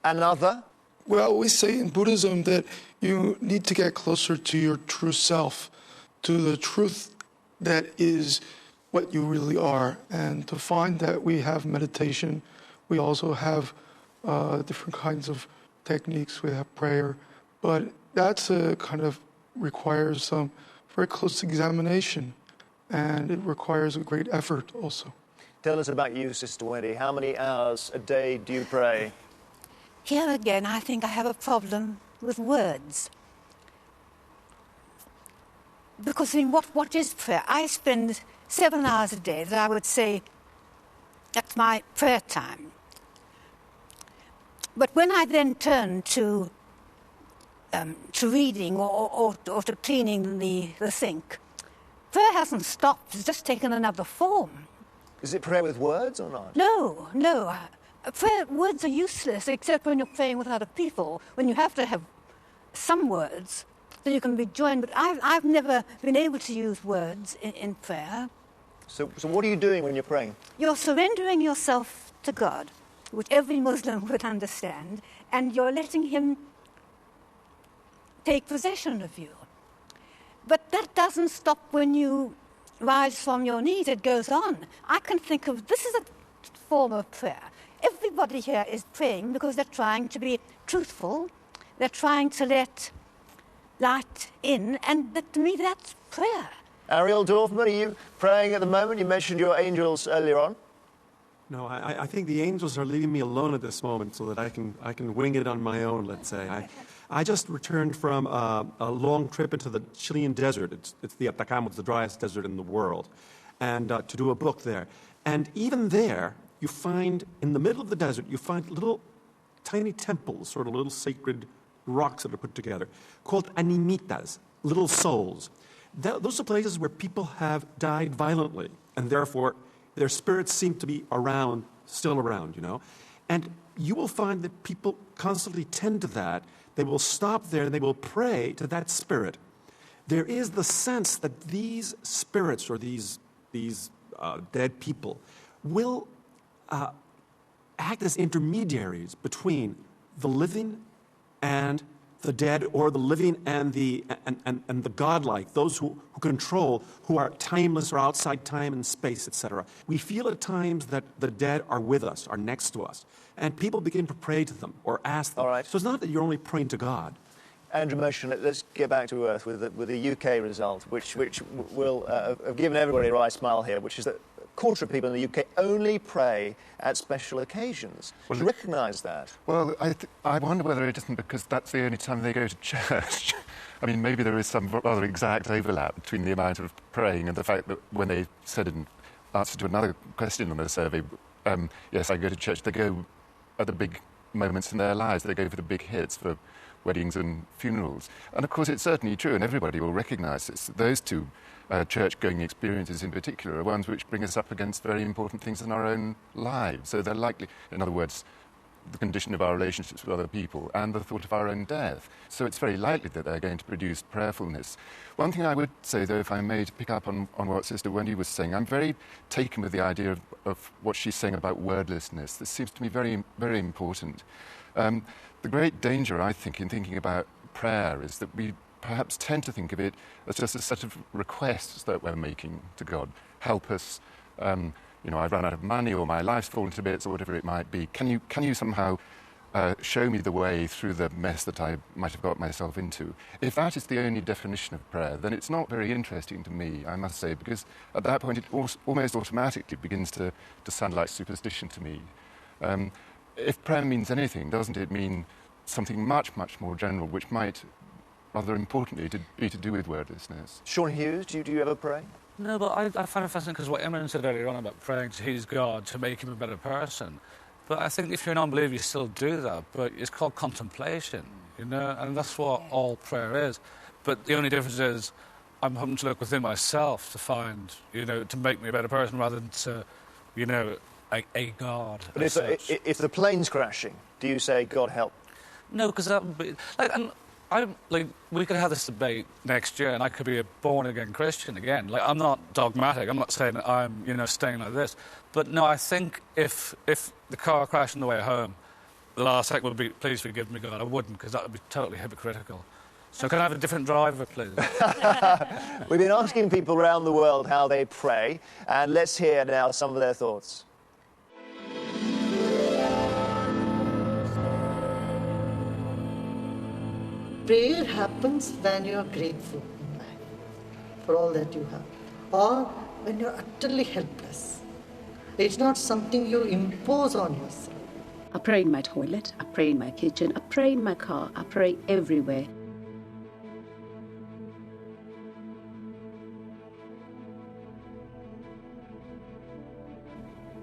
another? Well, we say in Buddhism that you need to get closer to your true self, to the truth that is what you really are. And to find that, we have meditation. We also have different kinds of techniques. We have prayer. But that's a kind of requires some very close examination, and it requires a great effort also. Tell us about you, Sister Wendy. How many hours a day do you pray? Here again, I think I have a problem with words. Because what is prayer? I spend 7 hours a day that I would say that's my prayer time. But when I then turn to reading or to cleaning the sink, prayer hasn't stopped. It's just taken another form. Is it prayer with words or not? No. Words are useless except when you're praying with other people, when you have to have some words that you can be joined. But I've never been able to use words in prayer. So what are you doing when you're praying? You're surrendering yourself to God, which every Muslim would understand, and you're letting him take possession of you. But that doesn't stop when you rise from your knees. It goes on. I can think of this is a form of prayer. Everybody here is praying because they're trying to be truthful. They're trying to let light in, and to me that's prayer. Ariel Dorfman, are you praying at the moment? You mentioned your angels earlier on. No, I think the angels are leaving me alone at this moment so that I can wing it on my own, let's say. I just returned from a long trip into the Chilean desert. It's the Atacama, it's the driest desert in the world, and to do a book there. And even there, you find, in the middle of the desert, you find little tiny temples, sort of little sacred rocks that are put together, called animitas, little souls. Those are places where people have died violently, and therefore their spirits seem to be still around, you know. And you will find that people constantly tend to that. They will stop there and they will pray to that spirit. There is the sense that these spirits or these dead people will act as intermediaries between the living and the dead, or the living and the godlike, those who control, who are timeless or outside time and space, etc. We feel at times that the dead are with us, are next to us, and people begin to pray to them or ask them. All right. So it's not that you're only praying to God. Andrew Motion, let's get back to earth with the UK result, which will have given everybody a right smile here, which is that a quarter of people in the UK only pray at special occasions. Do you recognise that? Well, I wonder whether it isn't because that's the only time they go to church. I mean, maybe there is some rather exact overlap between the amount of praying and the fact that when they said in answer to another question on the survey, yes, I go to church, they go at the big moments in their lives. They go for the big hits, for weddings and funerals. And of course, it's certainly true, and everybody will recognise this. Those two church-going experiences in particular are ones which bring us up against very important things in our own lives. So they're likely, in other words, the condition of our relationships with other people and the thought of our own death. So it's very likely that they're going to produce prayerfulness. One thing I would say, though, if I may, to pick up on what Sister Wendy was saying, I'm very taken with the idea of what she's saying about wordlessness. This seems to me very, very important. The great danger, I think, in thinking about prayer is that we perhaps tend to think of it as just a set of requests that we're making to God. Help us, I've run out of money, or my life's fallen to bits, or whatever it might be. Can you somehow show me the way through the mess that I might have got myself into? If that is the only definition of prayer, then it's not very interesting to me, I must say, because at that point it almost automatically begins to sound like superstition to me. If prayer means anything, doesn't it mean something much, much more general, which might, rather importantly, be to do with wordlessness? Sean Hughes, do you ever pray? No, but I find it fascinating because what Imran said earlier on about praying to his God to make him a better person. But I think if you're an unbeliever, you still do that. But it's called contemplation, and that's what all prayer is. But the only difference is I'm having to look within myself to find, to make me a better person rather than to, a God. But if the plane's crashing, do you say, God help? No, because that would be... we could have this debate next year and I could be a born-again Christian again. I'm not dogmatic. I'm not saying that I'm, staying like this. But no, I think if the car crashed on the way home, the last act would be, please forgive me, God. I wouldn't, because that would be totally hypocritical. So can I have a different driver, please? We've been asking people around the world how they pray, and let's hear now some of their thoughts. Prayer happens when you are grateful in life for all that you have, or when you are utterly helpless. It's not something you impose on yourself. I pray in my toilet, I pray in my kitchen, I pray in my car, I pray everywhere.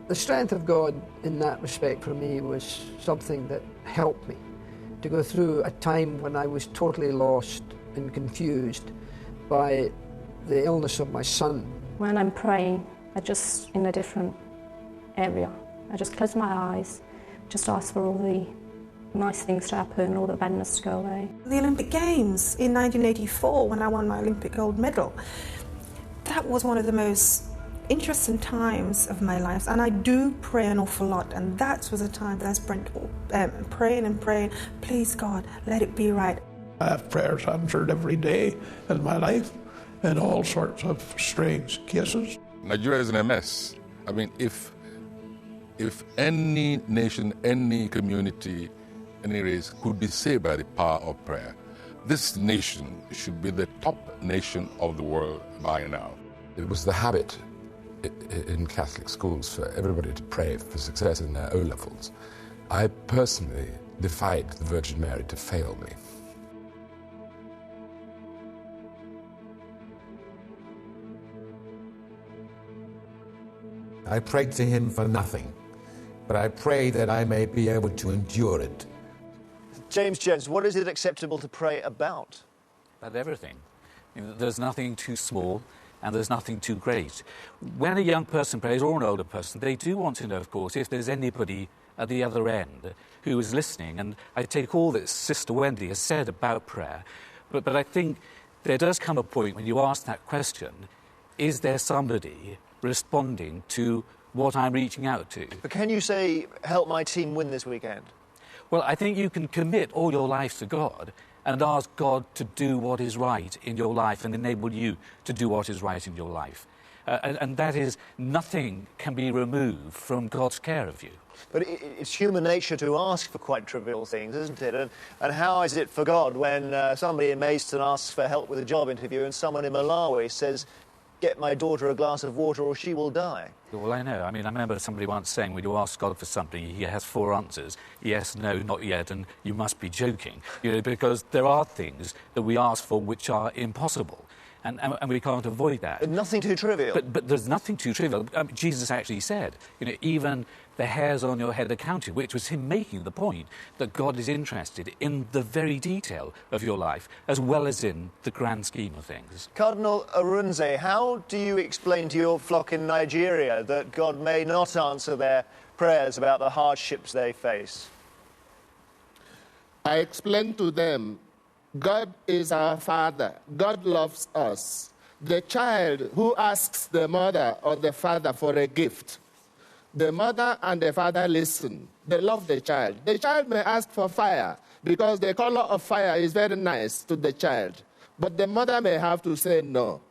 The strength of God in that respect for me was something that helped me to go through a time when I was totally lost and confused by the illness of my son. When I'm praying, I just in a different area. I just close my eyes, just ask for all the nice things to happen, all the badness to go away. The Olympic Games in 1984, when I won my Olympic gold medal, that was one of the most interesting times of my life, and I do pray an awful lot, and that was a time that I spent praying and praying, please God, let it be right. I have prayers answered every day in my life in all sorts of strange cases. Nigeria is in a mess. I mean, if any nation, any community, any race could be saved by the power of prayer, this nation should be the top nation of the world by now. It was the habit in Catholic schools for everybody to pray for success in their O-levels. I personally defied the Virgin Mary to fail me. I prayed to him for nothing, but I pray that I may be able to endure it. James Jones, what is it acceptable to pray about? About everything. There's nothing too small and there's nothing too great. When a young person prays, or an older person, they do want to know, of course, if there's anybody at the other end who is listening. And I take all that Sister Wendy has said about prayer, but I think there does come a point when you ask that question, is there somebody responding to what I'm reaching out to. But can you say, help my team win this weekend? Well, I think you can commit all your life to God and ask God to do what is right in your life and enable you to do what is right in your life. And that is, nothing can be removed from God's care of you. But it's human nature to ask for quite trivial things, isn't it? And how is it for God when somebody in Maidstone asks for help with a job interview and someone in Malawi says, get my daughter a glass of water or she will die? Well, I know. I mean, I remember somebody once saying, when you ask God for something, he has 4 answers. Yes, no, not yet, and you must be joking. Because there are things that we ask for which are impossible. And we can't avoid that. But nothing too trivial. But there's nothing too trivial. Jesus actually said, even the hairs on your head are counted, which was him making the point that God is interested in the very detail of your life, as well as in the grand scheme of things. Cardinal Arunze, how do you explain to your flock in Nigeria that God may not answer their prayers about the hardships they face? I explain to them, God is our Father. God loves us. The child who asks the mother or the father for a gift, the mother and the father listen. They love the child. The child may ask for fire because the color of fire is very nice to the child. But the mother may have to say no.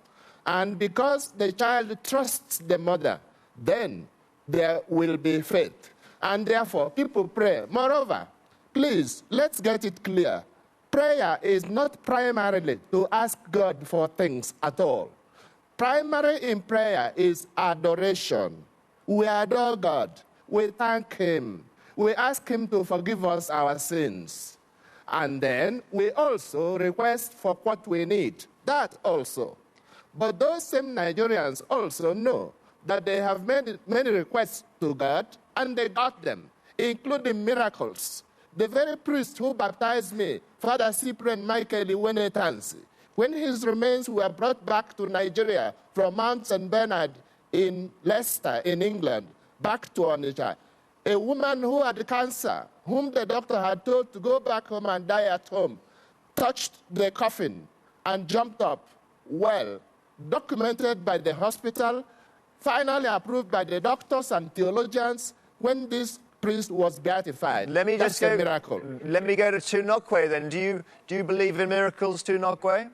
And because the child trusts the mother, then there will be faith. And therefore, people pray. Moreover, please, let's get it clear. Prayer is not primarily to ask God for things at all. Primary in prayer is adoration. We adore God. We thank him. We ask him to forgive us our sins. And then we also request for what we need. That also. But those same Nigerians also know that they have made many requests to God, and they got them, including miracles. The very priest who baptized me, Father Cyprian Michael Iwenetansi, when his remains were brought back to Nigeria from Mount St. Bernard in Leicester, in England, back to Onitsha, a woman who had cancer, whom the doctor had told to go back home and die at home, touched the coffin and jumped up. Well, documented by the hospital, finally approved by the doctors and theologians when this priest was beatified. That's a miracle. Let me go to Tunokwe then. Do you believe in miracles, Tunokwe?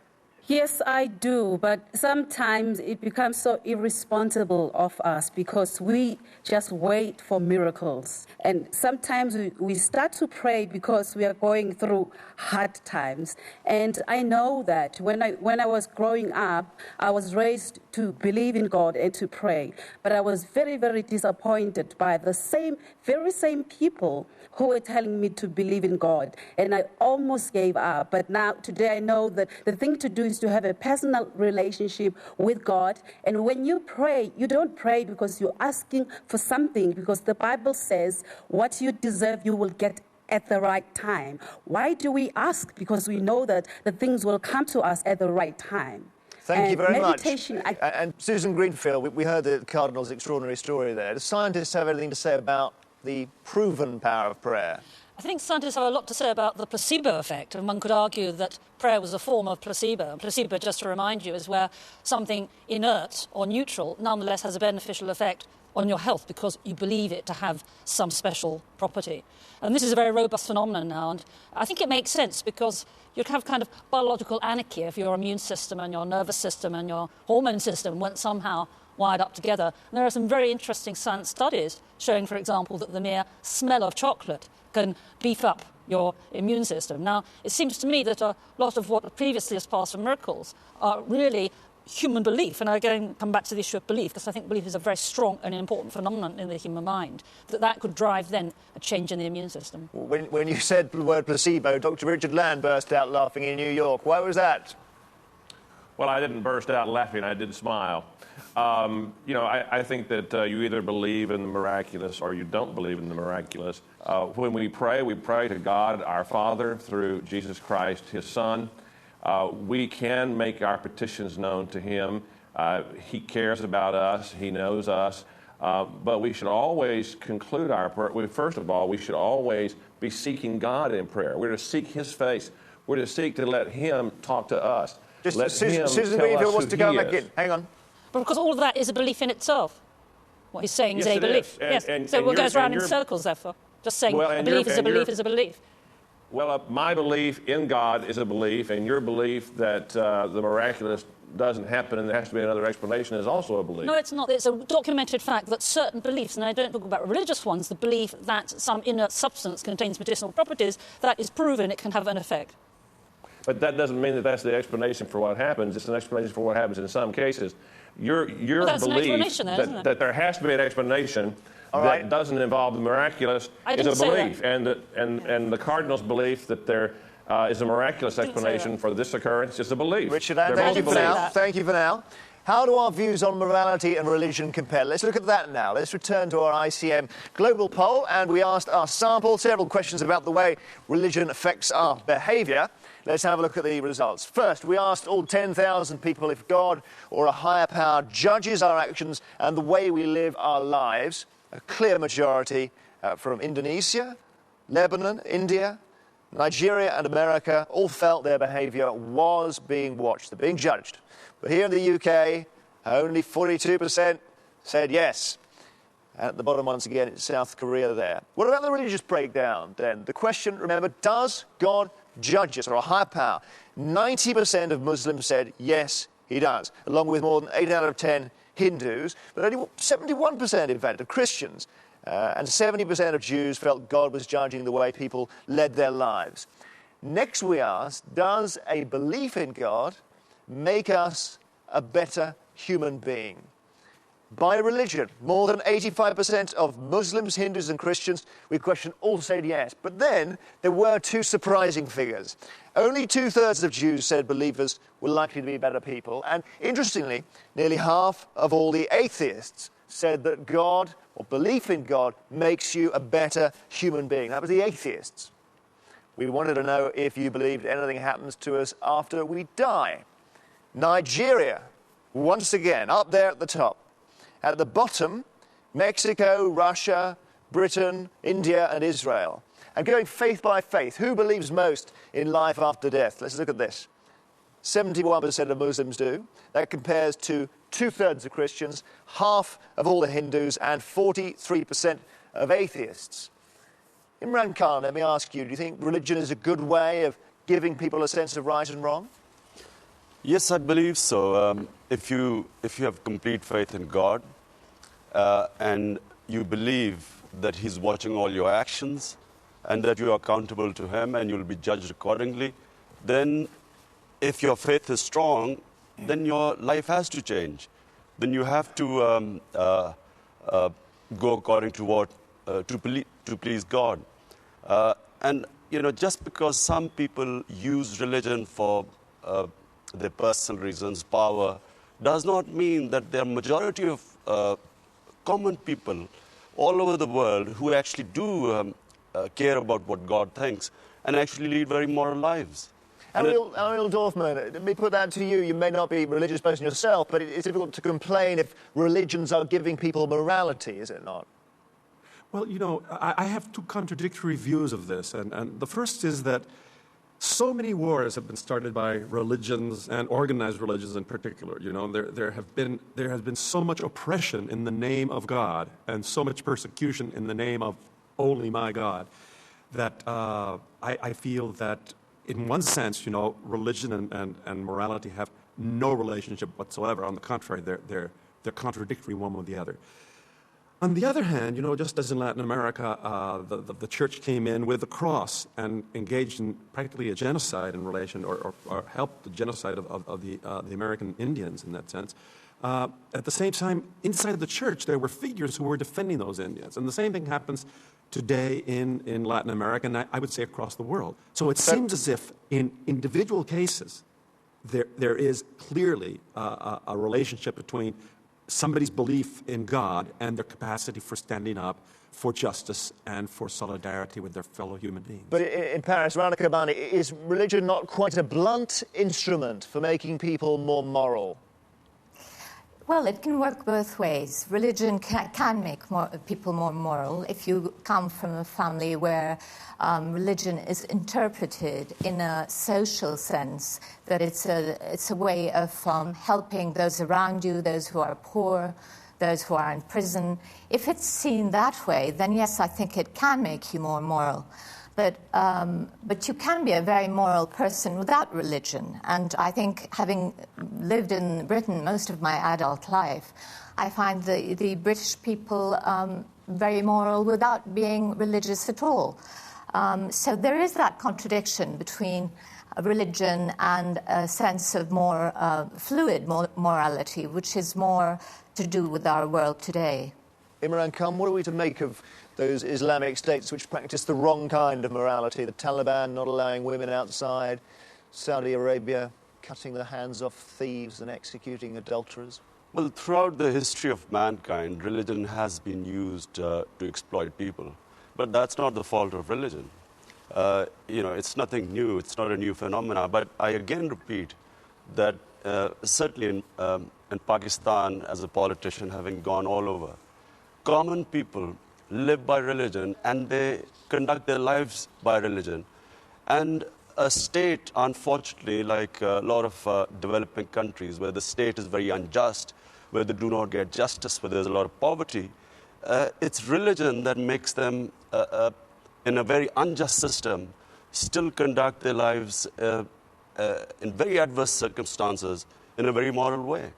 Yes, I do, but sometimes it becomes so irresponsible of us because we just wait for miracles. And sometimes we start to pray because we are going through hard times. And I know that when I was growing up, I was raised to believe in God and to pray. But I was very, very disappointed by the very same people who were telling me to believe in God. And I almost gave up. But now, today, I know that the thing to do is to have a personal relationship with God. And when you pray, you don't pray because you're asking for something, because the Bible says what you deserve, you will get at the right time. Why do we ask? Because we know that the things will come to us at the right time. Thank you very much. And Susan Greenfield, we heard the Cardinal's extraordinary story there. Do scientists have anything to say about the proven power of prayer? I think scientists have a lot to say about the placebo effect, and one could argue that prayer was a form of placebo. And placebo, just to remind you, is where something inert or neutral nonetheless has a beneficial effect on your health because you believe it to have some special property. And this is a very robust phenomenon now, and I think it makes sense because you'd have kind of biological anarchy if your immune system and your nervous system and your hormone system weren't somehow wired up together. And there are some very interesting science studies showing, for example, that the mere smell of chocolate can beef up your immune system. Now, it seems to me that a lot of what previously has passed for miracles are really human belief. And again, come back to the issue of belief, because I think belief is a very strong and important phenomenon in the human mind, that could drive then a change in the immune system. When you said the word placebo, Dr. Richard Land burst out laughing in New York. Why was that? Well, I didn't burst out laughing. I did smile. I think that you either believe in the miraculous or you don't believe in the miraculous. When we pray to God, our Father, through Jesus Christ, his Son. We can make our petitions known to him. He cares about us. He knows us. But we should always conclude our prayer. First of all, we should always be seeking God in prayer. We're to seek his face. We're to seek to let him talk to us. Susan Greenfield wants to go back in. Hang on. But because all of that is a belief in itself. What he's saying Yes, is a it belief. is. Yes. And so what goes round in you're- circles, therefore. Just saying Well, a and belief you're- is a and belief you're- is a belief. Well, my belief in God is a belief, and your belief that the miraculous doesn't happen and there has to be another explanation is also a belief. No, it's not. It's a documented fact that certain beliefs, and I don't talk about religious ones, the belief that some inert substance contains medicinal properties, that is proven it can have an effect. But that doesn't mean that that's the explanation for what happens. It's an explanation for what happens in some cases. Your Well, that's an belief explanation then, isn't it? that there has to be an explanation that doesn't involve the miraculous I is a didn't say belief. And the Cardinal's belief that there is a miraculous explanation for this occurrence is a belief. Richard, They're thank you both for now. beliefs. Thank you for now. How do our views on morality and religion compare? Let's look at that now. Let's return to our ICM global poll, and we asked our sample several questions about the way religion affects our behaviour. Let's have a look at the results. First, we asked all 10,000 people if God or a higher power judges our actions and the way we live our lives. A clear majority from Indonesia, Lebanon, India, Nigeria and America all felt their behaviour was being watched, they're being judged. But here in the UK, only 42% said yes. And at the bottom, once again, it's South Korea there. What about the religious breakdown, then? The question, remember, does God judge us, or a higher power? 90% of Muslims said yes, he does, along with more than 8 out of 10 Hindus, but only 71%, in fact, of Christians. And 70% of Jews felt God was judging the way people led their lives. Next we asked, does a belief in God make us a better human being? By religion, more than 85% of Muslims, Hindus and Christians, we questioned, all said yes. But then there were two surprising figures. Only 2/3 of Jews said believers were likely to be better people. And interestingly, nearly half of all the atheists said that God, or belief in God, makes you a better human being. That was the atheists. We wanted to know if you believed anything happens to us after we die. Nigeria, once again, up there at the top. At the bottom, Mexico, Russia, Britain, India and Israel. And going faith by faith, who believes most in life after death? Let's look at this. 71% of Muslims do. That compares to 2/3 of Christians, half of all the Hindus, and 43% of atheists. Imran Khan, let me ask you, do you think religion is a good way of giving people a sense of right and wrong? Yes, I believe so. If you have complete faith in God and you believe that He's watching all your actions and that you are accountable to Him and you'll be judged accordingly, then if your faith is strong, then your life has to change. Then you have to go according to what to please God. And you know, just because some people use religion for their personal reasons, power, does not mean that there are majority of common people all over the world who actually do care about what God thinks and actually lead very moral lives. Ariel Dorfman, let me put that to you. You may not be a religious person yourself, but it's difficult to complain if religions are giving people morality, is it not? Well, you know, I have two contradictory views of this. And the first is that so many wars have been started by religions and organized religions in particular. You know, there has been so much oppression in the name of God and so much persecution in the name of only my God that I feel that in one sense, you know, religion and morality have no relationship whatsoever. On the contrary, they're contradictory one with the other. On the other hand, you know, just as in Latin America, the church came in with the cross and engaged in practically a genocide in relation, or helped the genocide of the American Indians in that sense. At the same time, inside the church, there were figures who were defending those Indians. And the same thing happens today in Latin America, and I would say across the world. So it seems as if in individual cases, there is clearly a relationship between somebody's belief in God and their capacity for standing up for justice and for solidarity with their fellow human beings. But in Paris, Rana Kabani, is religion not quite a blunt instrument for making people more moral? Well, it can work both ways. Religion can make people more moral if you come from a family where religion is interpreted in a social sense, that it's a way of helping those around you, those who are poor, those who are in prison. If it's seen that way, then yes, I think it can make you more moral. But you can be a very moral person without religion. And I think, having lived in Britain most of my adult life, I find the British people very moral without being religious at all. So there is that contradiction between religion and a sense of more fluid morality, which is more to do with our world today. Imran Khan, what are we to make of those Islamic states which practice the wrong kind of morality? The Taliban not allowing women outside, Saudi Arabia cutting the hands off thieves and executing adulterers? Well, throughout the history of mankind, religion has been used to exploit people. But that's not the fault of religion. It's nothing new. It's not a new phenomenon. But I again repeat that certainly in Pakistan, as a politician, having gone all over, common people live by religion and they conduct their lives by religion. And a state, unfortunately, like a lot of developing countries where the state is very unjust, where they do not get justice, where there's a lot of poverty, it's religion that makes them, in a very unjust system, still conduct their lives in very adverse circumstances in a very moral way.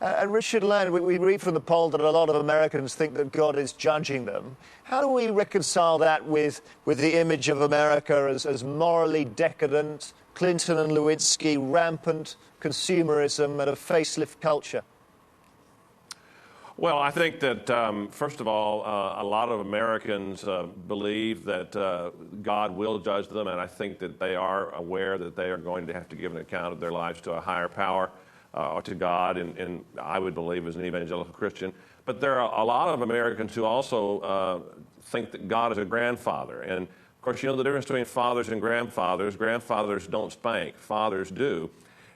And Richard Land, we read from the poll that a lot of Americans think that God is judging them. How do we reconcile that with the image of America as morally decadent, Clinton and Lewinsky, rampant consumerism and a facelift culture? Well, I think that, first of all, a lot of Americans believe that God will judge them, and I think that they are aware that they are going to have to give an account of their lives to a higher power, or to God, and I would believe as an evangelical Christian. But there are a lot of Americans who also think that God is a grandfather. And, of course, you know the difference between fathers and grandfathers. Grandfathers don't spank. Fathers do.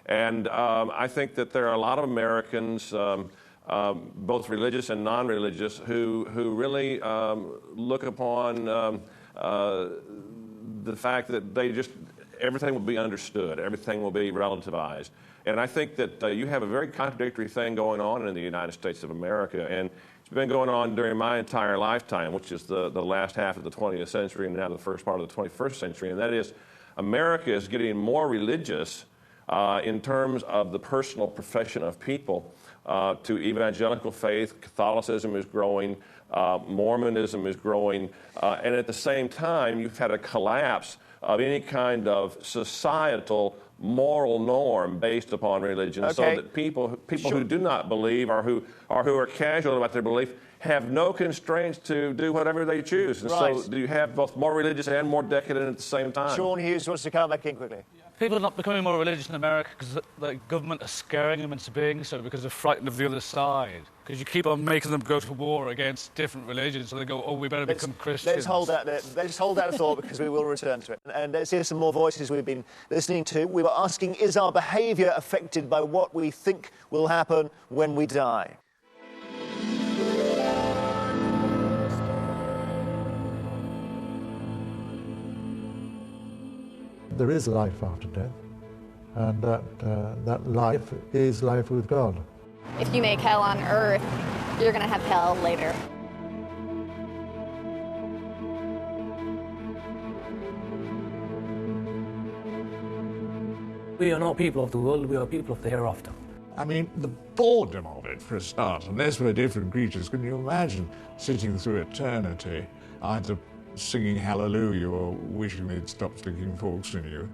And I think that there are a lot of Americans, both religious and non-religious, who really look upon the fact that everything will be understood, everything will be relativized. And I think that you have a very contradictory thing going on in the United States of America, and it's been going on during my entire lifetime, which is the last half of the 20th century and now the first part of the 21st century, and that is America is getting more religious in terms of the personal profession of people to evangelical faith. Catholicism is growing, Mormonism is growing, and at the same time you've had a collapse of any kind of societal moral norm based upon religion, so that people who do not believe or who are casual about their belief have no constraints to do whatever they choose. And so you have both more religious and more decadent at the same time. Sean Hughes wants to come back in quickly. People are not becoming more religious in America because the government are scaring them into being so, because they're frightened of the other side. Because you keep on making them go to war against different religions, so they go, oh, we better become Christians. Let's hold that thought, because we will return to it. And let's hear some more voices we've been listening to. We were asking, is our behaviour affected by what we think will happen when we die? There is life after death, and that life is life with God. If you make hell on earth, you're going to have hell later. We are not people of the world, we are people of the hereafter. I mean, the boredom of it, for a start. Unless we're different creatures, can you imagine sitting through eternity, either singing hallelujah or wishing they'd stop sticking forks in you?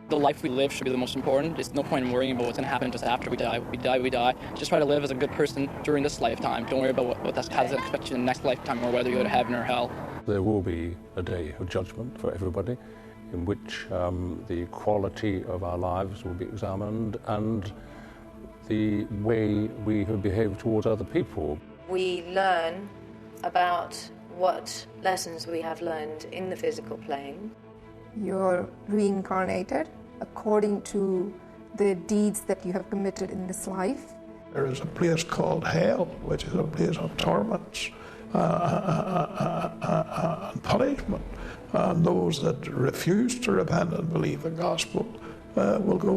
The life we live should be the most important. There's no point in worrying about what's going to happen just after we die. We die. Just try to live as a good person during this lifetime. Don't worry about what has to expect you in the next lifetime, or whether you go to heaven or hell. There will be a day of judgment for everybody, in which the quality of our lives will be examined and the way we have behaved towards other people. We learn about what lessons we have learned in the physical plane. You're reincarnated according to the deeds that you have committed in this life. There is a place called hell, which is a place of torments and punishment. And those that refuse to repent and believe the gospel will go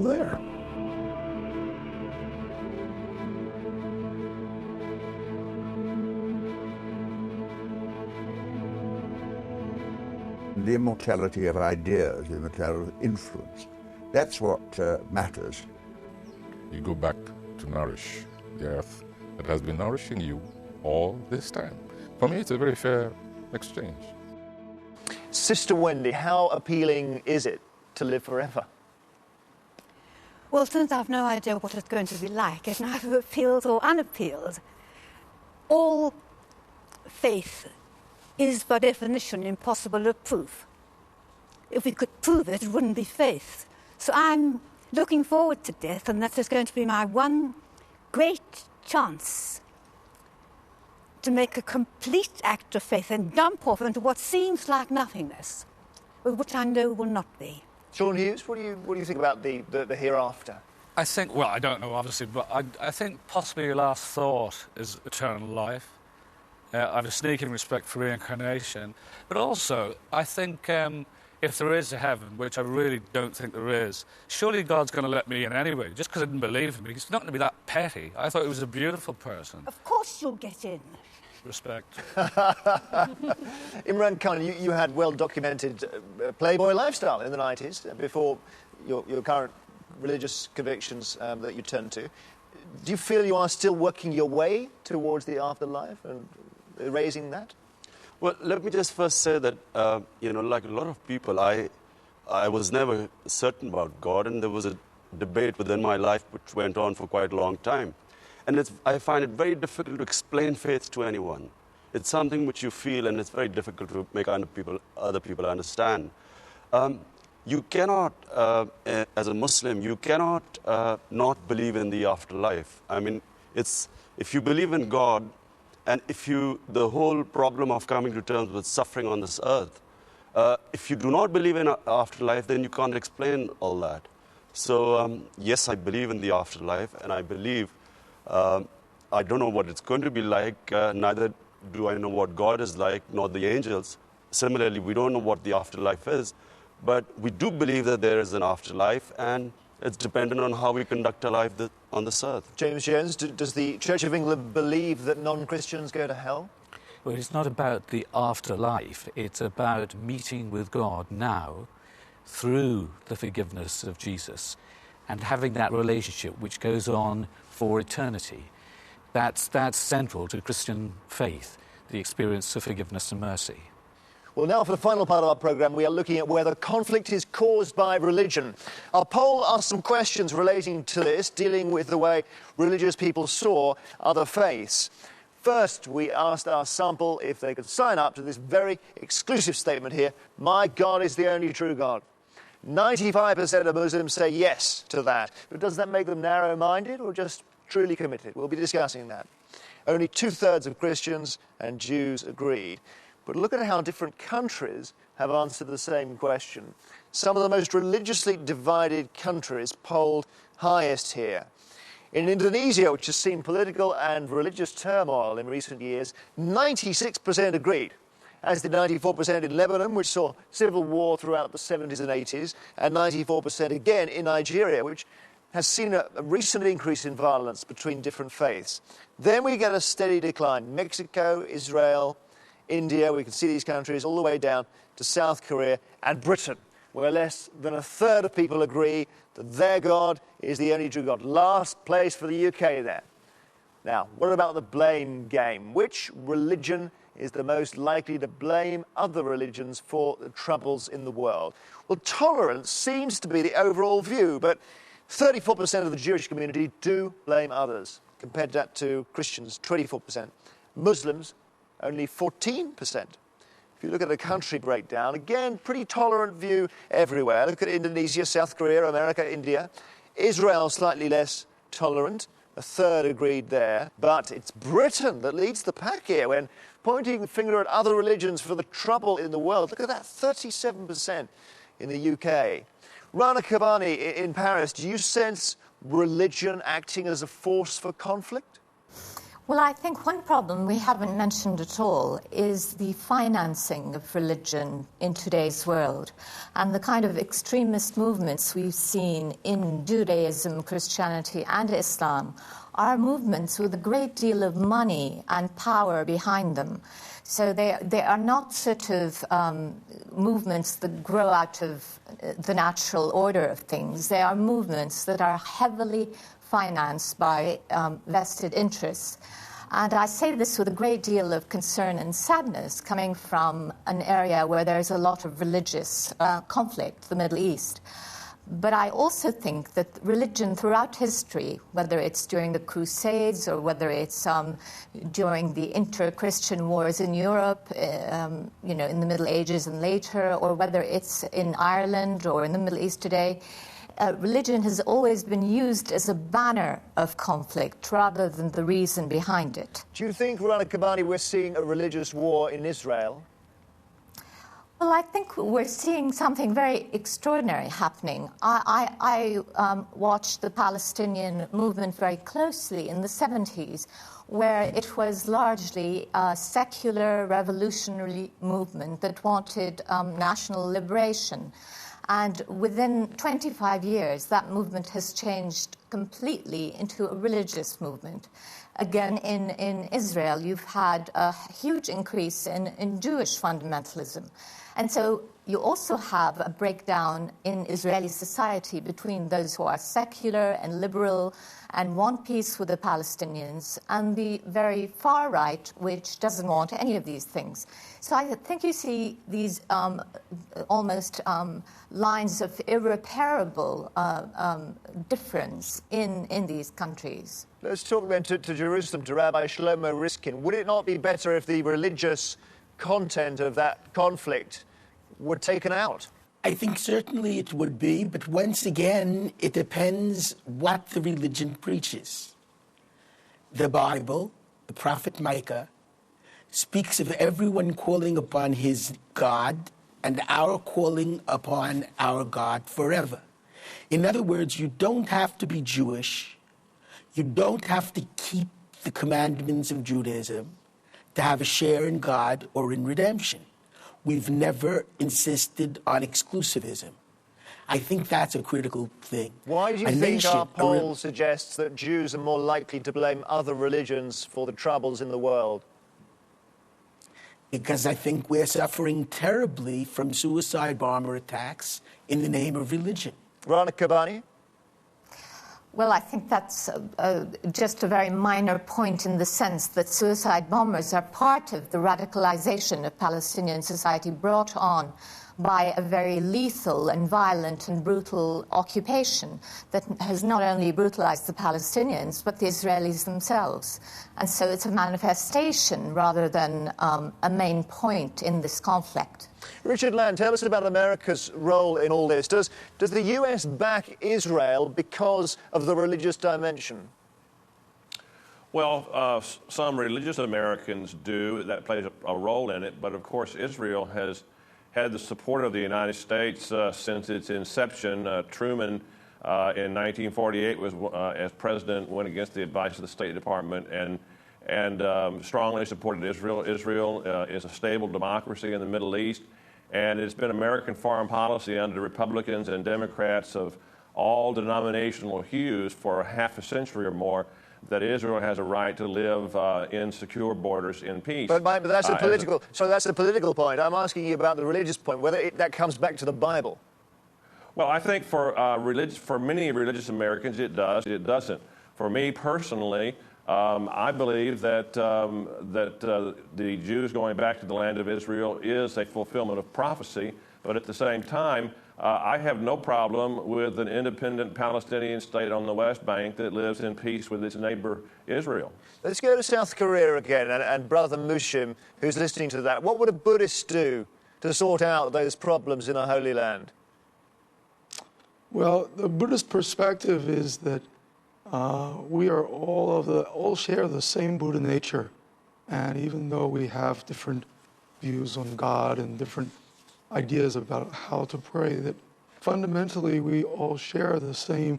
the immortality of ideas, the immortality of influence. That's what matters. You go back to nourish the earth that has been nourishing you all this time. For me, it's a very fair exchange. Sister Wendy, how appealing is it to live forever? Well, since I've no idea what it's going to be like, it neither appeals or unappeals. All faith is by definition impossible of proof. If we could prove it, it wouldn't be faith. So I'm looking forward to death, and that is going to be my one great chance to make a complete act of faith and dump off into what seems like nothingness, but which I know will not be. Sean Hughes, what do you think about the hereafter? I think, well, I don't know, obviously, but I think possibly your last thought is eternal life. I have a sneaking respect for reincarnation. But also, I think if there is a heaven, which I really don't think there is, surely God's going to let me in anyway, just because I didn't believe him. He's not going to be that petty. I thought he was a beautiful person. Of course you'll get in. Respect. Imran Khan, you had well-documented Playboy lifestyle in the 90s, before your current religious convictions that you turned to. Do you feel you are still working your way towards the afterlife and erasing that? Well, let me just first say that, like a lot of people, I was never certain about God, and there was a debate within my life which went on for quite a long time. And I find it very difficult to explain faith to anyone. It's something which you feel, and it's very difficult to make other people understand. You cannot, as a Muslim, you cannot not believe in the afterlife. I mean, if you believe in God, and the whole problem of coming to terms with suffering on this earth, if you do not believe in afterlife, then you can't explain all that. So, yes, I believe in the afterlife, and I believe I don't know what it's going to be like, neither do I know what God is like, nor the angels. Similarly, we don't know what the afterlife is, but we do believe that there is an afterlife, and it's dependent on how we conduct our life on this earth. James Jones, does the Church of England believe that non-Christians go to hell? Well, it's not about the afterlife. It's about meeting with God now through the forgiveness of Jesus and having that relationship which goes on for eternity. That's central to Christian faith, the experience of forgiveness and mercy. Well, now for the final part of our programme, we are looking at whether conflict is caused by religion. Our poll asked some questions relating to this, dealing with the way religious people saw other faiths. First, we asked our sample if they could sign up to this very exclusive statement here: "My God is the only true God." 95% of Muslims say yes to that. But does that make them narrow-minded or just truly committed? We'll be discussing that. Only 2/3 of Christians and Jews agreed. But look at how different countries have answered the same question. Some of the most religiously divided countries polled highest here. In Indonesia, which has seen political and religious turmoil in recent years, 96% agreed, as did 94% in Lebanon, which saw civil war throughout the 70s and 80s, and 94% again in Nigeria, which has seen a recent increase in violence between different faiths. Then we get a steady decline. Mexico, Israel, India, we can see these countries all the way down to South Korea and Britain, where less than 1/3 of people agree that their God is the only true God. Last place for the UK there. Now, what about the blame game? Which religion is the most likely to blame other religions for the troubles in the world? Well, tolerance seems to be the overall view, but 34% of the Jewish community do blame others. Compared that to Christians, 24%. Muslims, only 14%. If you look at the country breakdown, again, pretty tolerant view everywhere. Look at Indonesia, South Korea, America, India. Israel, slightly less tolerant. 1/3 agreed there. But it's Britain that leads the pack here when pointing the finger at other religions for the trouble in the world. Look at that, 37% in the UK. Rana Kabani in Paris, do you sense religion acting as a force for conflict? Well, I think one problem we haven't mentioned at all is the financing of religion in today's world and the kind of extremist movements we've seen in Judaism, Christianity, and Islam are movements with a great deal of money and power behind them. So they are not sort of movements that grow out of the natural order of things. They are movements that are heavily financed by vested interests. And I say this with a great deal of concern and sadness, coming from an area where there's a lot of religious conflict, the Middle East. But I also think that religion throughout history, whether it's during the Crusades or whether it's during the inter-Christian wars in Europe, in the Middle Ages and later, or whether it's in Ireland or in the Middle East today, religion has always been used as a banner of conflict rather than the reason behind it. Do you think, Rana Kabani, we're seeing a religious war in Israel? Well, I think we're seeing something very extraordinary happening. I watched the Palestinian movement very closely in the 70s, where it was largely a secular revolutionary movement that wanted national liberation. And within 25 years, that movement has changed completely into a religious movement. Again, in Israel, you've had a huge increase in Jewish fundamentalism. And so you also have a breakdown in Israeli society between those who are secular and liberal and want peace with the Palestinians and the very far right, which doesn't want any of these things. So I think you see these almost lines of irreparable difference in these countries. Let's talk then to Jerusalem, to Rabbi Shlomo Riskin. Would it not be better if the religious content of that conflict were taken out? I think certainly it would be, but once again, it depends what the religion preaches. The Bible, the prophet Micah, speaks of everyone calling upon his God and our calling upon our God forever. In other words, you don't have to be Jewish. You don't have to keep the commandments of Judaism to have a share in God or in redemption. We've never insisted on exclusivism. I think that's a critical thing. Why do you think our poll suggests that Jews are more likely to blame other religions for the troubles in the world? Because I think we're suffering terribly from suicide bomber attacks in the name of religion. Rana Kabani? Well, I think that's just a very minor point in the sense that suicide bombers are part of the radicalization of Palestinian society brought on by a very lethal and violent and brutal occupation that has not only brutalized the Palestinians, but the Israelis themselves. And so it's a manifestation rather than a main point in this conflict. Richard Land, tell us about America's role in all this. Does the US back Israel because of the religious dimension? Well, some religious Americans do. That plays a role in it. But, of course, Israel has had the support of the United States since its inception. Truman, in 1948, was as president, went against the advice of the State Department and strongly supported Israel. Israel is a stable democracy in the Middle East, and it's been American foreign policy under Republicans and Democrats of all denominational hues for half a century or more that Israel has a right to live in secure borders in peace. But that's the political. So that's the political point. I'm asking you about the religious point. Whether that comes back to the Bible. Well, I think for many religious Americans, it does. It doesn't. For me personally, I believe that the Jews going back to the land of Israel is a fulfillment of prophecy. But at the same time, I have no problem with an independent Palestinian state on the West Bank that lives in peace with its neighbor Israel. Let's go to South Korea again, and Brother Mushim, who's listening to that. What would a Buddhist do to sort out those problems in the Holy Land? Well, the Buddhist perspective is that we are all share the same Buddha nature, and even though we have different views on God and different ideas about how to pray, that fundamentally we all share the same,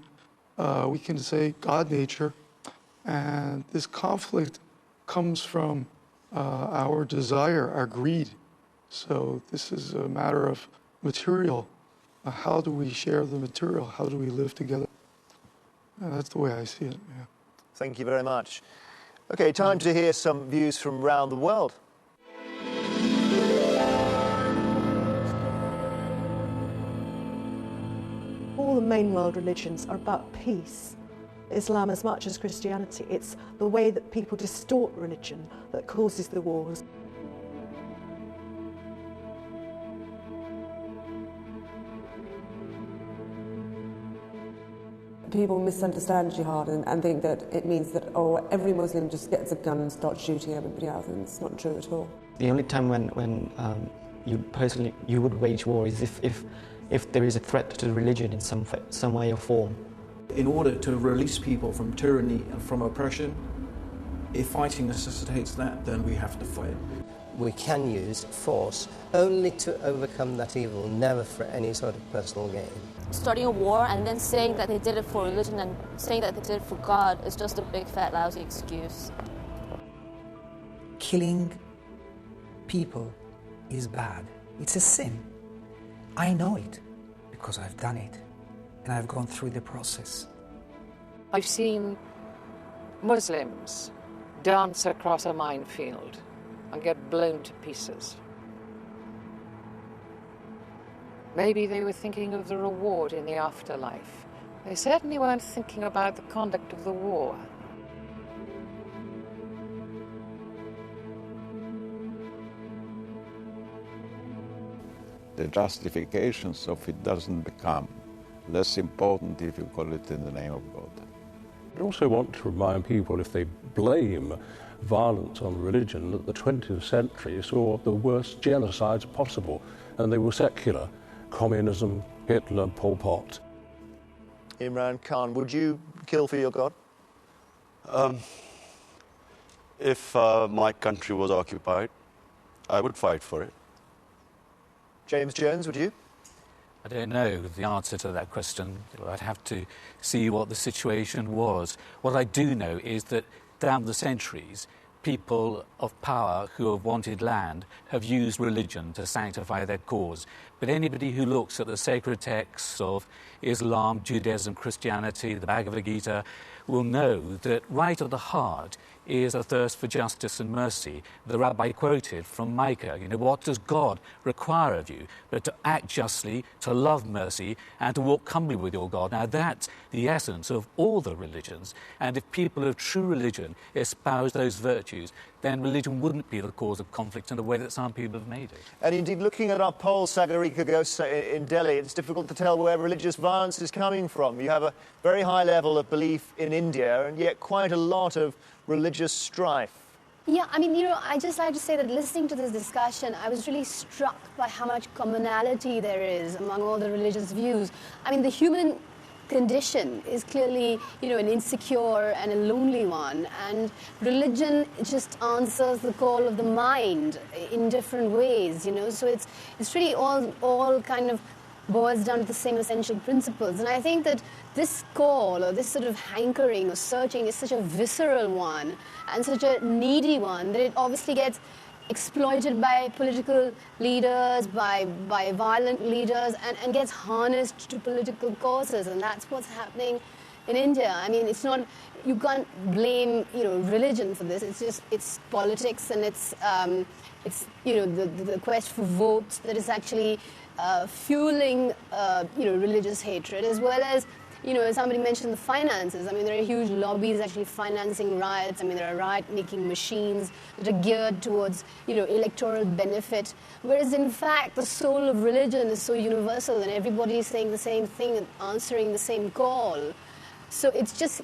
we can say, God nature. And this conflict comes from our desire, our greed. So this is a matter of material. How do we share the material? How do we live together? That's the way I see it, yeah. Thank you very much. OK, time to hear some views from around the world. All the main world religions are about peace. Islam as much as Christianity. It's the way that people distort religion that causes the wars. People misunderstand jihad and think that it means that, oh, every Muslim just gets a gun and starts shooting everybody else, and it's not true at all. The only time when you would wage war is if there is a threat to religion in some way or form. In order to release people from tyranny and from oppression, if fighting necessitates that, then we have to fight. We can use force only to overcome that evil, never for any sort of personal gain. Starting a war and then saying that they did it for religion and saying that they did it for God is just a big fat lousy excuse. Killing people is bad. It's a sin. I know it because I've done it and I've gone through the process. I've seen Muslims dance across a minefield and get blown to pieces. Maybe they were thinking of the reward in the afterlife. They certainly weren't thinking about the conduct of the war. The justifications of it doesn't become less important if you call it in the name of God. I also want to remind people, if they blame violence on religion, that the 20th century saw the worst genocides possible, and they were secular. Communism, Hitler, Pol Pot. Imran Khan, would you kill for your God? If my country was occupied, I would fight for it. James Jones, would you? I don't know the answer to that question. I'd have to see what the situation was. What I do know is that down the centuries, people of power who have wanted land have used religion to sanctify their cause. But anybody who looks at the sacred texts of Islam, Judaism, Christianity, the Bhagavad Gita, will know that right at the heart is a thirst for justice and mercy. The rabbi quoted from Micah, what does God require of you? But to act justly, to love mercy, and to walk humbly with your God. Now that's the essence of all the religions. And if people of true religion espouse those virtues, then religion wouldn't be the cause of conflict in the way that some people have made it. And indeed, looking at our poll, Sagarika Ghosh in Delhi, it's difficult to tell where religious violence is coming from. You have a very high level of belief in India, and yet quite a lot of religious strife. Yeah, I mean, I just like to say that listening to this discussion, I was really struck by how much commonality there is among all the religious views. I mean, the human condition is clearly, an insecure and a lonely one, and religion just answers the call of the mind in different ways, so it's really all kind of boils down to the same essential principles. And I think that this call or this sort of hankering or searching is such a visceral one and such a needy one that it obviously gets exploited by political leaders, by violent leaders, and gets harnessed to political causes. And that's what's happening in India. I mean, it's not, you can't blame, religion for this. It's politics, and it's the quest for votes that is actually fueling, religious hatred, as well as, somebody mentioned the finances. I mean, there are huge lobbies actually financing riots. I mean, there are riot-making machines that are geared towards, electoral benefit. Whereas, in fact, the soul of religion is so universal, and everybody is saying the same thing and answering the same call. So it's just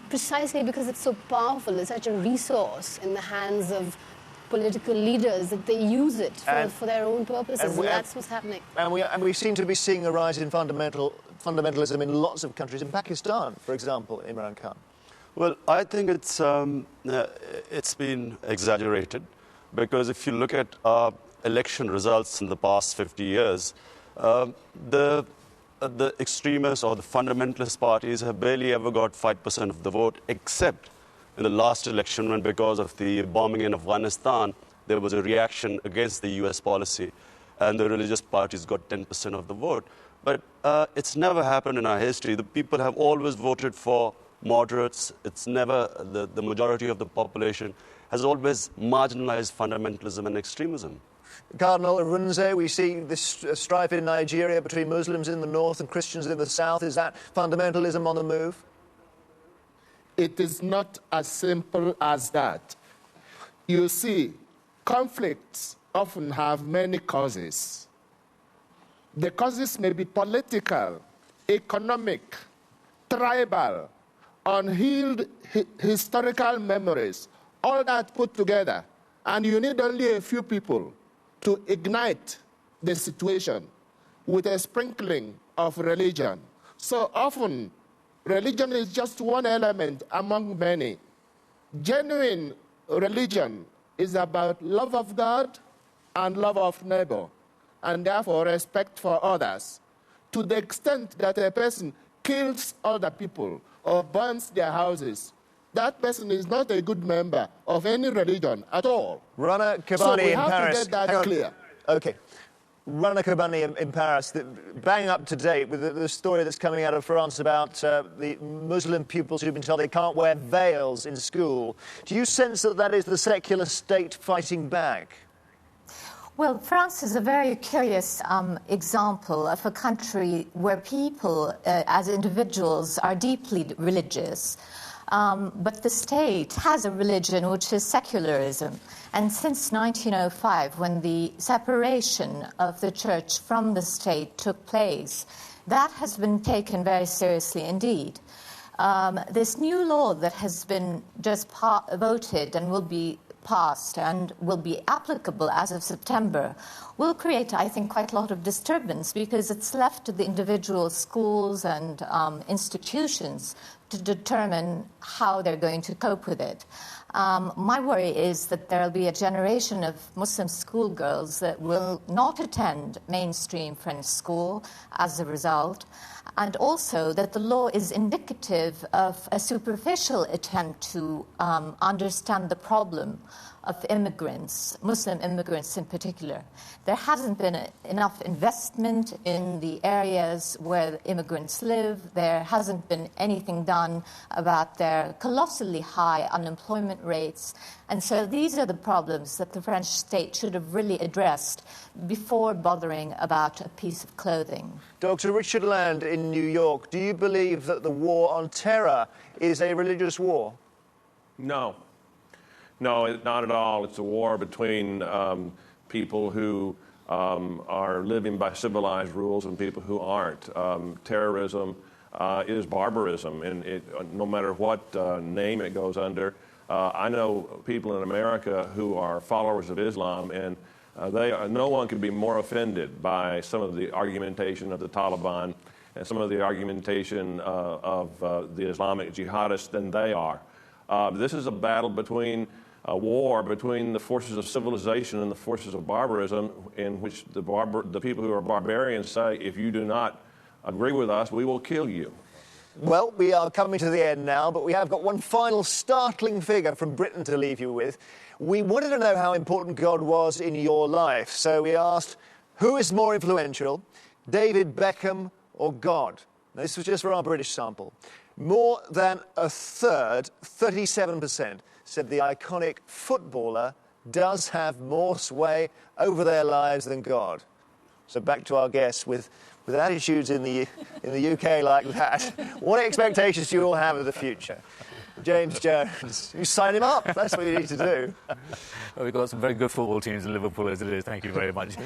precisely because it's so powerful, it's such a resource in the hands of political leaders that they use it for their own purposes, and that's what's happening. And we seem to be seeing a rise in fundamentalism in lots of countries. In Pakistan, for example, Imran Khan. Well, I think it's been exaggerated, because if you look at election results in the past 50 years, the extremists or the fundamentalist parties have barely ever got 5% of the vote, except in the last election, when because of the bombing in Afghanistan, there was a reaction against the US policy, and the religious parties got 10% of the vote. But it's never happened in our history. The people have always voted for moderates. It's never the majority of the population has always marginalized fundamentalism and extremism. Cardinal Arunze, we see this strife in Nigeria between Muslims in the north and Christians in the south. Is that fundamentalism on the move? It is not as simple as that. You see, conflicts often have many causes. The causes may be political, economic, tribal, unhealed historical memories, all that put together. And you need only a few people to ignite the situation with a sprinkling of religion. So often, religion is just one element among many. Genuine religion is about love of God and love of neighbor, and therefore respect for others. To the extent that a person kills other people or burns their houses, that person is not a good member of any religion at all. Rana Kabani so we in have Paris. to get that clear. Okay. Rana Kabani in Paris, bang up to date with the story that's coming out of France about the Muslim pupils who've been told they can't wear veils in school. Do you sense that that is the secular state fighting back? Well, France is a very curious example of a country where people, as individuals, are deeply religious. But the state has a religion which is secularism. And since 1905, when the separation of the church from the state took place, that has been taken very seriously indeed. This new law that has been just voted and will be passed and will be applicable as of September will create, I think, quite a lot of disturbance because it's left to the individual schools and institutions to determine how they're going to cope with it. My worry is that there will be a generation of Muslim schoolgirls that will not attend mainstream French school as a result, and also that the law is indicative of a superficial attempt to understand the problem of immigrants, Muslim immigrants in particular. There hasn't been enough investment in the areas where immigrants live. There hasn't been anything done about their colossally high unemployment rates. And so these are the problems that the French state should have really addressed before bothering about a piece of clothing. Dr. Richard Land in New York, do you believe that the war on terror is a religious war? No. No, not at all. It's a war between people who are living by civilized rules and people who aren't. Terrorism is barbarism, and no matter what name it goes under. I know people in America who are followers of Islam, and no one could be more offended by some of the argumentation of the Taliban and some of the argumentation of the Islamic jihadists than they are. This is a battle between a war between the forces of civilization and the forces of barbarism, in which the people who are barbarians say, if you do not agree with us, we will kill you. Well, we are coming to the end now, but we have got one final startling figure from Britain to leave you with. We wanted to know how important God was in your life, so we asked, who is more influential, David Beckham or God? This was just for our British sample. More than a third, 37%, said the iconic footballer does have more sway over their lives than God. So back to our guests with attitudes in the UK like that. What expectations do you all have of the future? James Jones, you sign him up. That's what you need to do. Well, we've got some very good football teams in Liverpool as it is. Thank you very much.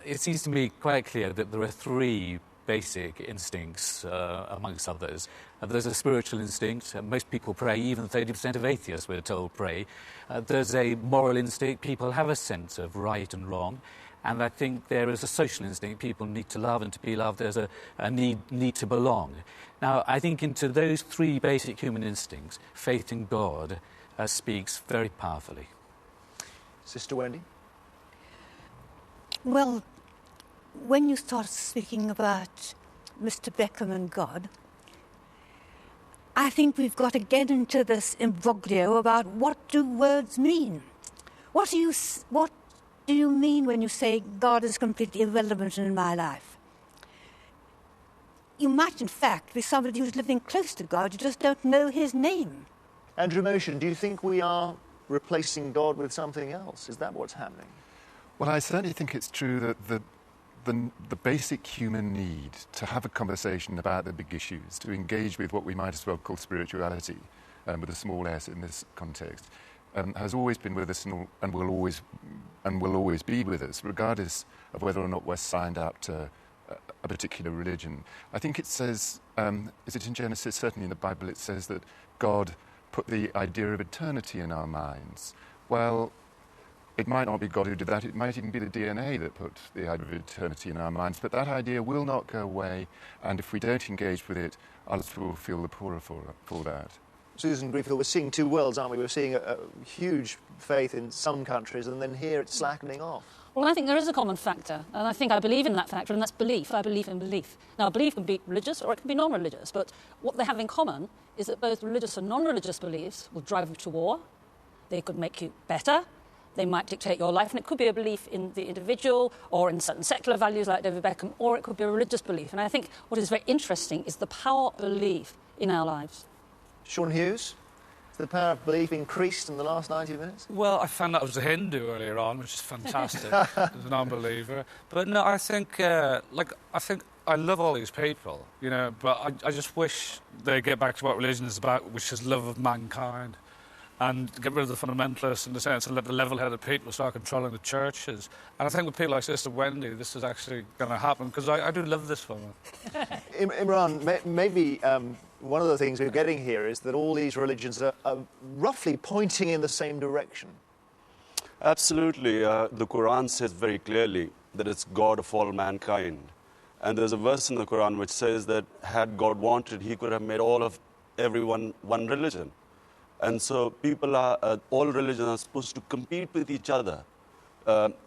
It seems to me quite clear that there are three basic instincts, amongst others. There's a spiritual instinct. Most people pray. Even 30% of atheists, we're told, pray. There's a moral instinct. People have a sense of right and wrong. And I think there is a social instinct. People need to love and to be loved. There's a need to belong. Now, I think into those three basic human instincts, faith in God speaks very powerfully. Sister Wendy? Well, when you start speaking about Mr. Beckham and God, I think we've got to get into this imbroglio about what do words mean. What do you mean when you say God is completely irrelevant in my life? you might, in fact, be somebody who's living close to God, you just don't know his name. Andrew Motion, do you think we are replacing God with something else? Is that what's happening? Well, I certainly think it's true that the basic human need to have a conversation about the big issues, to engage with what we might as well call spirituality, with a small s in this context, has always been with us and will always be with us, regardless of whether or not we're signed up to a particular religion. I think it says, is it in Genesis? Certainly in the Bible it says that God put the idea of eternity in our minds. Well, it might not be God who did that, it might even be the DNA that put the idea of eternity in our minds, but that idea will not go away, and if we don't engage with it, others will feel the poorer for that. Susan Greenfield, we're seeing two worlds, aren't we? We're seeing a huge faith in some countries, and then here it's slackening off. Well, I think there is a common factor, and I think I believe in that factor, and that's belief. I believe in belief. Now, belief can be religious or it can be non-religious, but what they have in common is that both religious and non-religious beliefs will drive you to war. They could make you better. They might dictate your life, and it could be a belief in the individual or in certain secular values like David Beckham, or it could be a religious belief. And I think what is very interesting is the power of belief in our lives. Sean Hughes, has the power of belief increased in the last 90 minutes? Well, I found out I was a Hindu earlier on, which is fantastic as a non-believer. But no, I think, I love all these people, you know, but I just wish they get back to what religion is about, which is love of mankind. And get rid of the fundamentalists in the sense and let the level-headed people start controlling the churches. And I think with people like Sister Wendy, this is actually going to happen, because I do love this woman. Imran, maybe one of the things we're getting here is that all these religions are roughly pointing in the same direction. Absolutely. The Quran says very clearly that it's God of all mankind. And there's a verse in the Quran which says that had God wanted, he could have made everyone one religion. And so all religions are supposed to compete with each other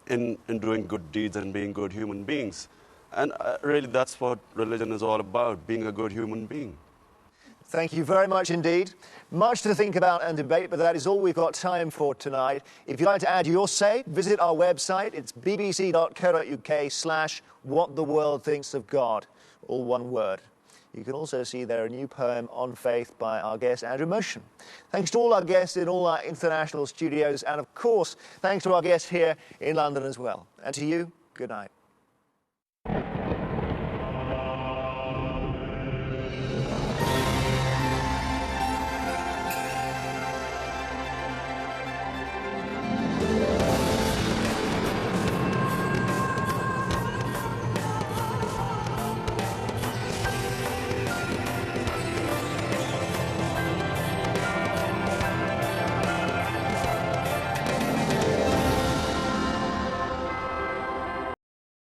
in doing good deeds and being good human beings. And really that's what religion is all about, being a good human being. Thank you very much indeed. Much to think about and debate, but that is all we've got time for tonight. If you'd like to add your say, visit our website. It's bbc.co.uk/whattheworldthinksofgod, all one word. You can also see there a new poem on faith by our guest, Andrew Motion. Thanks to all our guests in all our international studios, and of course, thanks to our guests here in London as well. And to you, good night.